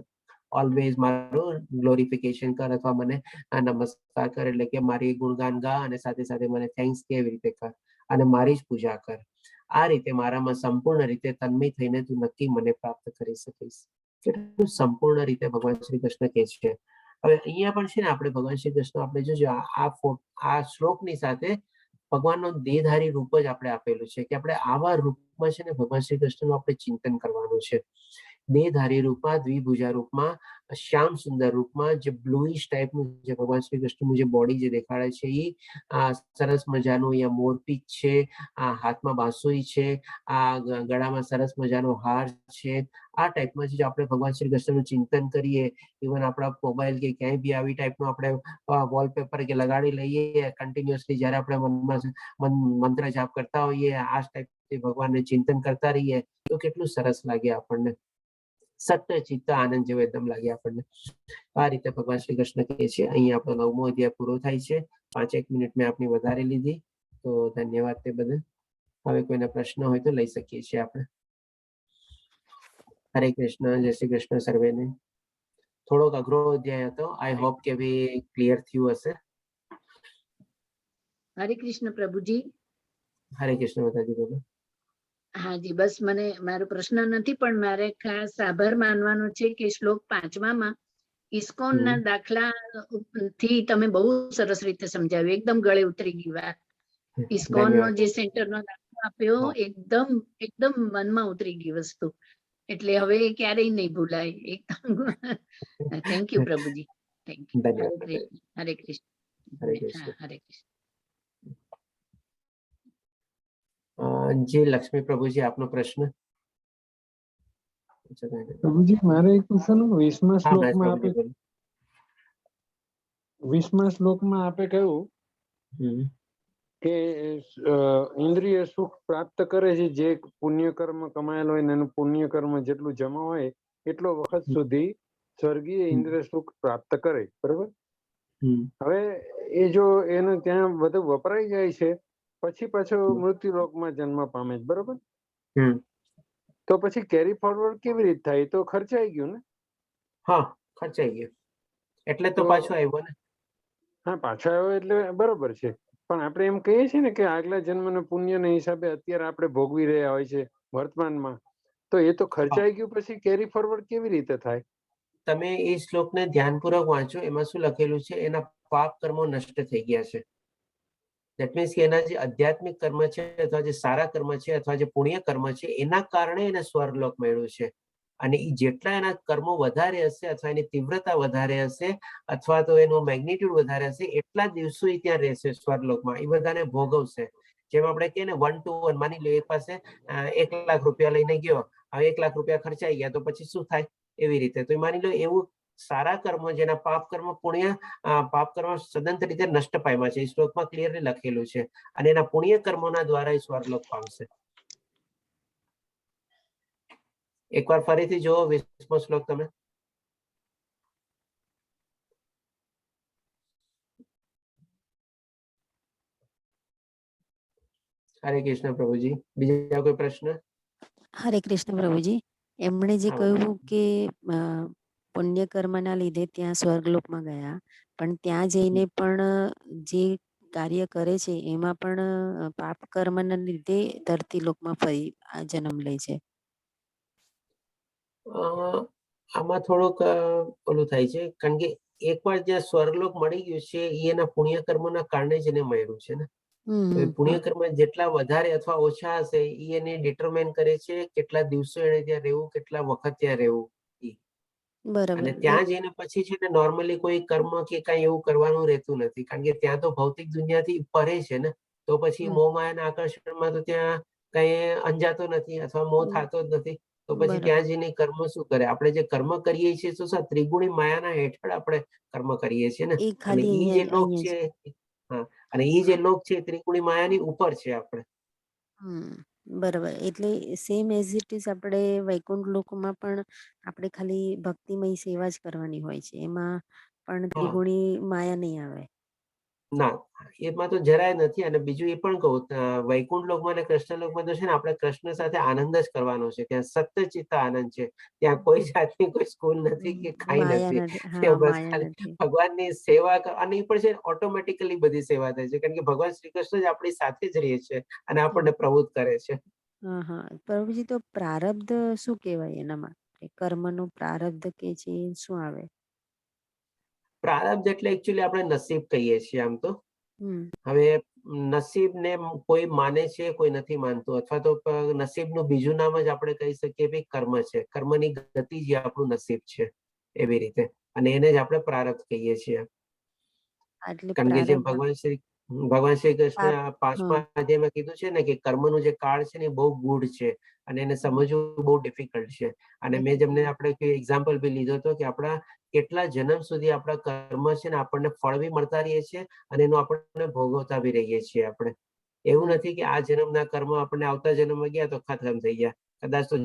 ઓલવેઝ મારું ગ્લોરિફિકેશન કર અથવા મને નમસ્કાર કર, એટલે કે મારી ગુણગાન ગા અને સાથે સાથે મને થેન્ક્સ કેવી રીતે કર અને મારી જ પૂજા કર. આ રીતે મારામાં સંપૂર્ણ રીતે તન્મય થઈને તું નક્કી મને પ્રાપ્ત કરી શકીશ. કેટલું સંપૂર્ણ રીતે ભગવાન શ્રી કૃષ્ણ કહે છે. હવે અહીંયા પણ છે ને, આપણે ભગવાન શ્રી કૃષ્ણ આપણે જોજો આ શ્લોકની સાથે ભગવાનનો દેહધારી રૂપ જ આપણે આપેલું છે કે આપણે આવા રૂપમાં છે ને ભગવાન શ્રી કૃષ્ણનું આપણે ચિંતન કરવાનું છે. દેહધારી રૂપમાં, દ્વિભુજા રૂપમાં, શ્યામ સુંદર રૂપમાં, જે બ્લુઇશ ટાઈપનું જે ભગવાન શ્રી કૃષ્ણનું જે બોડી જે દેખાડે છે, એ સરસ મજાનું અહીંયા મોરપીંછ છે, આ હાથમાં બાંસુરી છે, આ ગળામાં સરસ મજાનો હાર છે. આ ટાઈપમાં જે આપણે ભગવાન શ્રી કૃષ્ણનું ચિંતન કરીએ, ઇવન આપણા મોબાઈલ કે ક્યાંય બી આવી ટાઈપનું આપણે વોલપેપર કે લગાડી લઈએ, કન્ટિન્યુઅસલી જ્યારે આપણે મનમાં મંત્ર જાપ કરતા હોઈએ, આ ટાઈપથી ભગવાનને ચિંતન કરતા રહીએ, તો કેટલું સરસ લાગે આપણને. સત્ય ચિત્ત આનંદ જેવો એકદમ લાગે આપણને. આ રીતે ભગવાન શ્રી કૃષ્ણ કહે છે. અહીંયા આપણો 9મો અધ્યાય પૂરો થાય છે. 5 મિનિટ મેં આપની વધારે લીધી, તો ધન્યવાદ તે બદલ. હવે કોઈના પ્રશ્ન હોય તો લઈ શકીએ છીએ આપણે. હરે કૃષ્ણ, જય શ્રી કૃષ્ણ સર્વેને. થોડોક અઘરો અધ્યાય હતો, આઈ હોપ કે ભી ક્લિયર થયું હશે. હરે કૃષ્ણ પ્રભુજી. હરે કૃષ્ણ માતાજી, બોલો. હાજી, બસ મને મારો પ્રશ્ન નથી, પણ મારે ખાસ આભાર માનવાનો છે કે શ્લોક 5માં ઇસ્કોનના દાખલા થી તમે બહુ સરસ રીતે સમજાવ્યું, એકદમ ગળે ઉતરી ગઈ વાત. ઇસ્કોનનો જે સેન્ટરનો દાખલો આપ્યો, એકદમ મનમાં ઉતરી ગઈ વસ્તુ, એટલે હવે ક્યારેય નહીં ભૂલાય. એકદમ થેન્ક યુ પ્રભુજી, થેન્ક યુ. હરે કૃષ્ણ, હરે કૃષ્ણ. જે લક્ષ્મી પ્રભુજી આપનો પ્રશ્ન. પ્રભુજી મારે એક પૂછવાનું 20મા હા મહેશ શ્લોકમાં આપે પ્રભુજી બોલો. 20મા શ્લોકમાં આપે કહ્યું હમ. કે ઇન્દ્રિય સુખ પ્રાપ્ત કરે છે જે પુણ્ય કર્મ કમાયેલ હોય ને એનું પુણ્ય કર્મ જેટલું જમા હોય એટલો વખત સુધી સ્વર્ગીય ઇન્દ્રિય સુખ પ્રાપ્ત કરે, બરોબર. હવે એ જો એનું ત્યાં બધું વપરાઈ જાય છે પછી પાછો મૃત્યુ લોકમાં જન્મ પામે છે, બરોબર. તો પછી કેરી ફોરવર્ડ કેવી રીતે થાય? તો ખર્ચાઈ ગયું ને? હા, ખર્ચાઈ ગયું એટલે તો પાછો આવ્યો ને. હા, પાછો આવ્યો એટલે બરોબર છે, પણ આપણે એમ કહીએ છીએ ને કે આગલા જન્મના પુણ્યના હિસાબે અત્યારે આપણે ભોગવી રહ્યા હોય છે વર્તમાનમાં, તો એ તો ખર્ચાઈ ગયું પછી કેરી ફોરવર્ડ કેવી રીતે થાય? તમે એ શ્લોકને ધ્યાનપૂર્વક વાંચો, એમાં શું લખેલું છે, એના પાપ કર્મો નષ્ટ થઈ ગયા છે. દેટ મીન્સ કે એના જે આધ્યાત્મિક કર્મ છે અથવા જે સારા કર્મ છે અથવા જે પુણ્ય કર્મ છે એના કારણે એને સ્વર્ગલોક મળ્યું છે. અને એ જેટલા એના કર્મો વધારે હશે અથવા એની તીવ્રતા વધારે હશે અથવા તો એનું મેગ્નિટ્યુડ વધારે હશે એટલા દિવસો એ ત્યાં રહેશે સ્વર્ગલોકમાં, એ બધાને ભોગવશે. જેમ આપણે કહીએ ને 1 to 1, માની લો એક પાસે 1 લાખ રૂપિયા લઈને ગયો, હવે 1 લાખ રૂપિયા ખર્ચાઈ ગયા તો પછી શું થાય? એવી રીતે તો માની લો એવું સારા કર્મ જેના પાપ કર્મ પુણ્ય પાપ કર્મ સદંતર રીતે નષ્ટ પામ્યા છે, એ શ્લોકમાં ક્લિયરલી લખેલું છે, અને એના પુણ્ય કર્મોના દ્વારા એ સ્વર્ગલોક પામશે. એકવાર ફરીથી જુઓ 20મો શ્લોક તમે. હરે કૃષ્ણ પ્રભુજી, બીજા કોઈ પ્રશ્ન? હરે કૃષ્ણ પ્રભુજી, એમણે જે કહ્યું કે પુણ્ય કર્મના લીધે ત્યાં સ્વર્ગલોકમાં ગયા, પણ ત્યાં જઈને પણ જે કાર્ય કરે છે એમાં પણ પાપ કર્મના લીધે ધરતી લોકમાં ફરી જન્મ લે છે. આમાં થોડુંક ઓલું થાય છે, કારણ કે એકવાર જ્યાં સ્વર્ગલોક મળી ગયું છે એ એના પુણ્ય કર્મોના કારણે જ એને મળ્યું છે ને. પુણ્ય કર્મ જેટલા વધારે અથવા ઓછા હશે એ એને ડિટરમાઇન કરે છે કેટલા દિવસો એને ત્યાં રહેવું, કેટલા વખત ત્યાં રહેવું. અને ત્યાં જઈને પછી છે ને નોર્મલી કોઈ કર્મ કે કઈ એવું કરવાનું રહેતું નથી, કારણ કે ત્યાં તો ભૌતિક દુનિયાથી પરે છે ને, તો પછી મોહ માયાના આકર્ષણમાં તો ત્યાં કઈ અંજાતો નથી અથવા મોહ થતો જ નથી. તો પછી ત્યાં જઈને કર્મ શું કરે? આપણે જે કર્મ કરીએ છીએ તો શું ત્રિગુણી માયાના હેઠળ આપણે કર્મ કરીએ છીએ ને, અને ઈ જે લોક છે, હા, અને ઈ જે લોક છે ત્રિગુણી માયાની ઉપર છે આપણે. બરાબર, એટલે સેમ એઝ ઇટ ઇઝ આપણે વૈકુંઠ લોકમાં પણ આપણે ખાલી ભક્તિમય સેવા જ કરવાની હોય છે, એમાં પણ ત્રિગુણી માયા નહીં આવે. ના, એમાં તો જરાય નથી. અને બીજું એ પણ કહું, વૈકુંઠ લોકમાં અને કૃષ્ણ લોકમાં તો છે ને આપણે કૃષ્ણ સાથે આનંદ જ કરવાનો છે. ત્યાં સત્યચિત્ત આનંદ છે, ત્યાં કોઈ જાતની કોઈ સ્કૂલ નથી કે કાંઈ નથી. બસ ખાલી ભગવાનની સેવા અને એ પણ છે ઓટોમેટિકલી બધી સેવા થાય છે, કારણ કે ભગવાન શ્રી કૃષ્ણ જ આપણી સાથે જ રહે છે અને આપણને પ્રવૃત્ત કરે છે. પ્રભુજી, તો પ્રારબ્ધ શું કહેવાય એનામાં? કર્મનું પ્રારબ્ધ કે છે શું આવે? પ્રારબ્ધ એટલે એકચ્યુઅલી આપણે નસીબ કહીએ છીએ આમ તો. હવે નસીબ ને કોઈ માને છે, કોઈ નથી માનતું, અથવા તો નસીબનું બીજું નામ જ આપણે કહી શકીએ કે કર્મ છે. કર્મની ગતિ જે આપણું નસીબ છે એવી રીતે, અને એને જ આપણે પ્રારબ્ધ કહીએ છીએ. કારણ કે જેમ ભગવાન શ્રી કૃષ્ણ 5મા અધ્યાયમાં કીધું છે ને કે કર્મનું જે કાળ છે ને એ બહુ ગૂઢ છે અને એને સમજવું બહુ ડિફિકલ્ટ છે. અને મેં જેમને આપણે એક્ઝામ્પલ બી લીધો હતો કે આપણા કેટલા જન્મ સુધી આપણા કર્મ છે ને આપણને ફળ બી મળતા રહીએ છીએ અને એનું આપણને ભોગવતા બી રહીએ છીએ આપણે. એવું નથી કે આ જન્મના કર્મ આપણને આવતા જન્મમાં ગયા તો ખતમ થઈ ગયા. કદાચ તો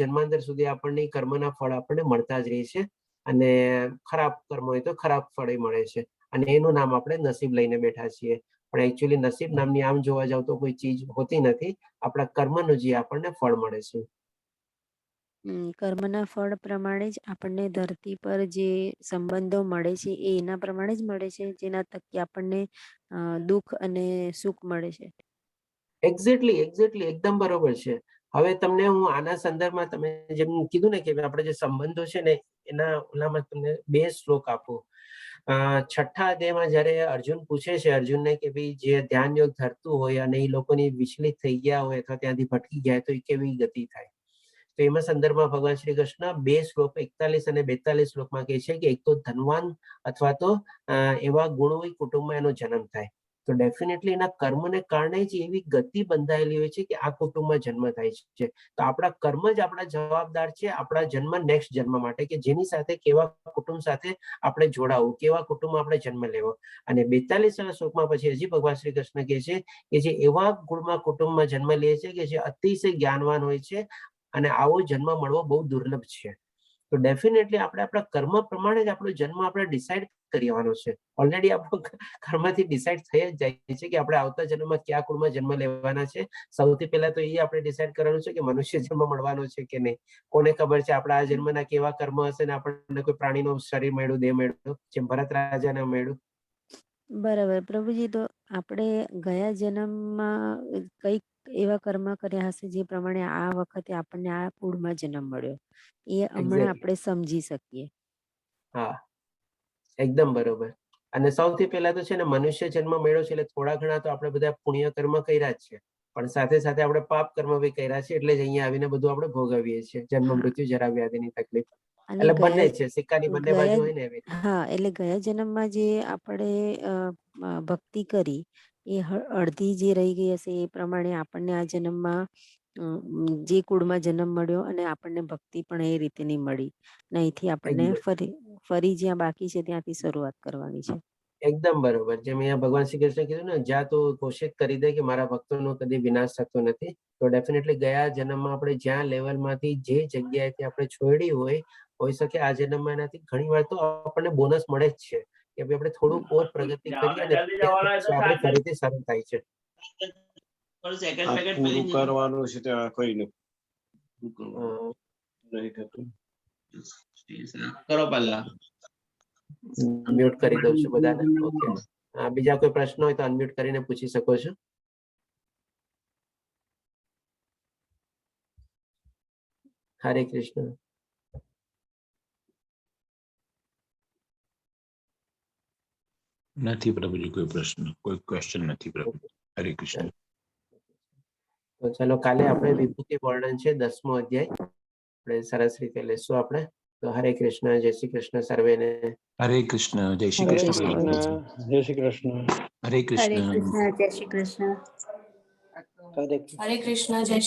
જન્માંતર સુધી આપણને કર્મના ફળ આપણને મળતા જ રહે છે, અને ખરાબ કર્મ હોય તો ખરાબ ફળ મળે છે, અને એનું નામ આપણે નસીબ લઈને બેઠા છીએ. પણ એકચ્યુઅલી નસીબ નામની આમ જોવા જાવ તો કોઈ ચીજ હોતી નથી, આપણા કર્મનું જે આપણને ફળ મળે છે. કર્મના ફળ પ્રમાણે જ આપણને ધરતી પર જે સંબંધો મળે છે એ એના પ્રમાણે જ મળે છે, જેના થકી આપણને દુઃખ અને સુખ મળે છે. એક્ઝેક્ટલી એકદમ બરોબર છે. હવે તમને હું આના સંદર્ભમાં તમે જેમ કીધું ને કે આપણે જે સંબંધો છે ને એના ઓલામાં તમને 2 શ્લોક આપું. 6થા અધ્યાયમાં જયારે અર્જુન પૂછે છે અર્જુનને કે ભાઈ જે ધ્યાન યોગ ધરતું હોય અને એ લોકોની વિચલિત થઈ ગયા હોય અથવા ત્યાંથી ભટકી ગયા તો એ કેવી ગતિ થાય, તો એમાં સંદર્ભમાં ભગવાન શ્રી કૃષ્ણ 2 શ્લોક 41 અને 42 શ્લોકમાં કહે છે કે એક તો ધનવાન અથવા તો એવા ગુણોઈ કુટુંબમાં એનો જન્મ થાય, તો ડેફિનેટલી એના કર્મને કારણે જ એવી ગતિ બંધાયેલી હોય છે કે આ કુટુંબમાં જન્મ થાય છે. તો આપણા કર્મ જ આપણા જવાબદાર છે આપણા જન્મ નેક્સ્ટ જન્મ માટે, કે જેની સાથે કેવા કુટુંબ સાથે આપણે જોડાવું, કેવા કુટુંબમાં આપણે જન્મ લેવો. અને 42 શ્લોકમાં પછી હજી ભગવાન શ્રી કૃષ્ણ કહે છે કે જે એવા ગુણમાં કુટુંબમાં જન્મ લે છે કે જે અતિશય જ્ઞાનવાન હોય છે અને આવો જન્મ મળવો બહુ દુર્લભ છે. તો ડેફિનેટલી આપણે આપણા કર્મ પ્રમાણે જ આપણો જન્મ આપણે ડિસાઈડ કરવાનો છે. ઓલરેડી આપણો કર્મથી ડિસાઈડ થઈ જ જાય છે કે આપણે આવતા જન્મમાં કયા કુળમાં જન્મ લેવાના છે. સૌથી પહેલા તો એ આપણે ડિસાઈડ કરવાનું છે કે મનુષ્ય જન્મ મળવાનો છે કે નહીં. કોને ખબર છે આપણા આ જન્મના કેવા કર્મ હશે ને આપણને કોઈ પ્રાણીનું શરીર મળ્યું, દેહ મળ્યું, જેમ ભરત રાજાને મળ્યું. બરાબર પ્રભુજી, તો આપણે ગયા જન્મમાં કઈક એવા કર્મ કર્યા હશે જે પ્રમાણે આ વખતે આપણને આ કુળમાં જન્મ મળ્યો, એ હમણાં આપણે સમજી શકીએ. હા, એકદમ બરોબર. અને સૌથી પહેલા તો છે ને મનુષ્ય જન્મ મળ્યો છે એટલે થોડા ઘણા તો આપણે બધા પુણ્ય કર્મ કર્યા જ છે, પણ સાથે સાથે આપણે પાપ કર્મ બી કર્યા છે. એટલે જ અહીંયા આવીને બધું આપણે ભોગવીએ છીએ, જન્મ મૃત્યુ જરા વ્યાધિની તકલીફ. અને એટલે બંને છે, સિક્કાની બંને બાજુ હોય ને એવી. હા, એટલે ગયા જન્મમાં જે આપણે ભક્તિ કરી એ અડધી જે રહી ગઈ હશે એ પ્રમાણે આપણને આ જન્મમાં જે કુળમાં જન્મ મળ્યો અને આપણને ભક્તિ પણ એ રીતે નહીં મળી, અહીંથી આપણને ફરી જ્યાં બાકી છે ત્યાંથી શરૂઆત કરવાની છે. એકદમ બરોબર. જેમ અહીંયા ભગવાન શ્રી કૃષ્ણ કીધું ને, જ્યાં તું ઘોષિત કરી દે કે મારા ભક્તોનો કદી વિનાશ થતો નથી. તો ડેફિનેટલી ગયા જન્મમાં આપણે જ્યાં લેવલમાંથી જે જગ્યાએથી આપણે છોડી હોઈ શકે આ જન્મમાં એનાથી ઘણી વાર તો આપણને બોનસ મળે જ છે કે ભાઈ આપણે થોડુંક ઓર પ્રગતિ કરીએ અને આપણે ફરીથી શરૂ થાય છે. પૂરું કરવાનું છે ત્યાં કોઈ નહીં કરો પહેલા. મ્યુટ કરી દઉં છું બધાને. ઓકે, બીજા કોઈ પ્રશ્ન હોય તો અનમ્યુટ કરીને પૂછી શકો છો. હરે કૃષ્ણ. નથી પ્રભુજી, કોઈ પ્રશ્ન, કોઈ ક્વેશ્ચન નથી પ્રભુ. હરે કૃષ્ણ. તો ચાલો કાલે આપણે વિભૂતિ વર્ણન છે 10મો અધ્યાય, આપણે સરસ રીતે લેશું આપણે. તો હરે કૃષ્ણ, જય શ્રી કૃષ્ણ સર્વેને. હરે કૃષ્ણ, જય શ્રી કૃષ્ણ. જય શ્રી કૃષ્ણ. હરે કૃષ્ણ, જય શ્રી કૃષ્ણ. હરે કૃષ્ણ, જય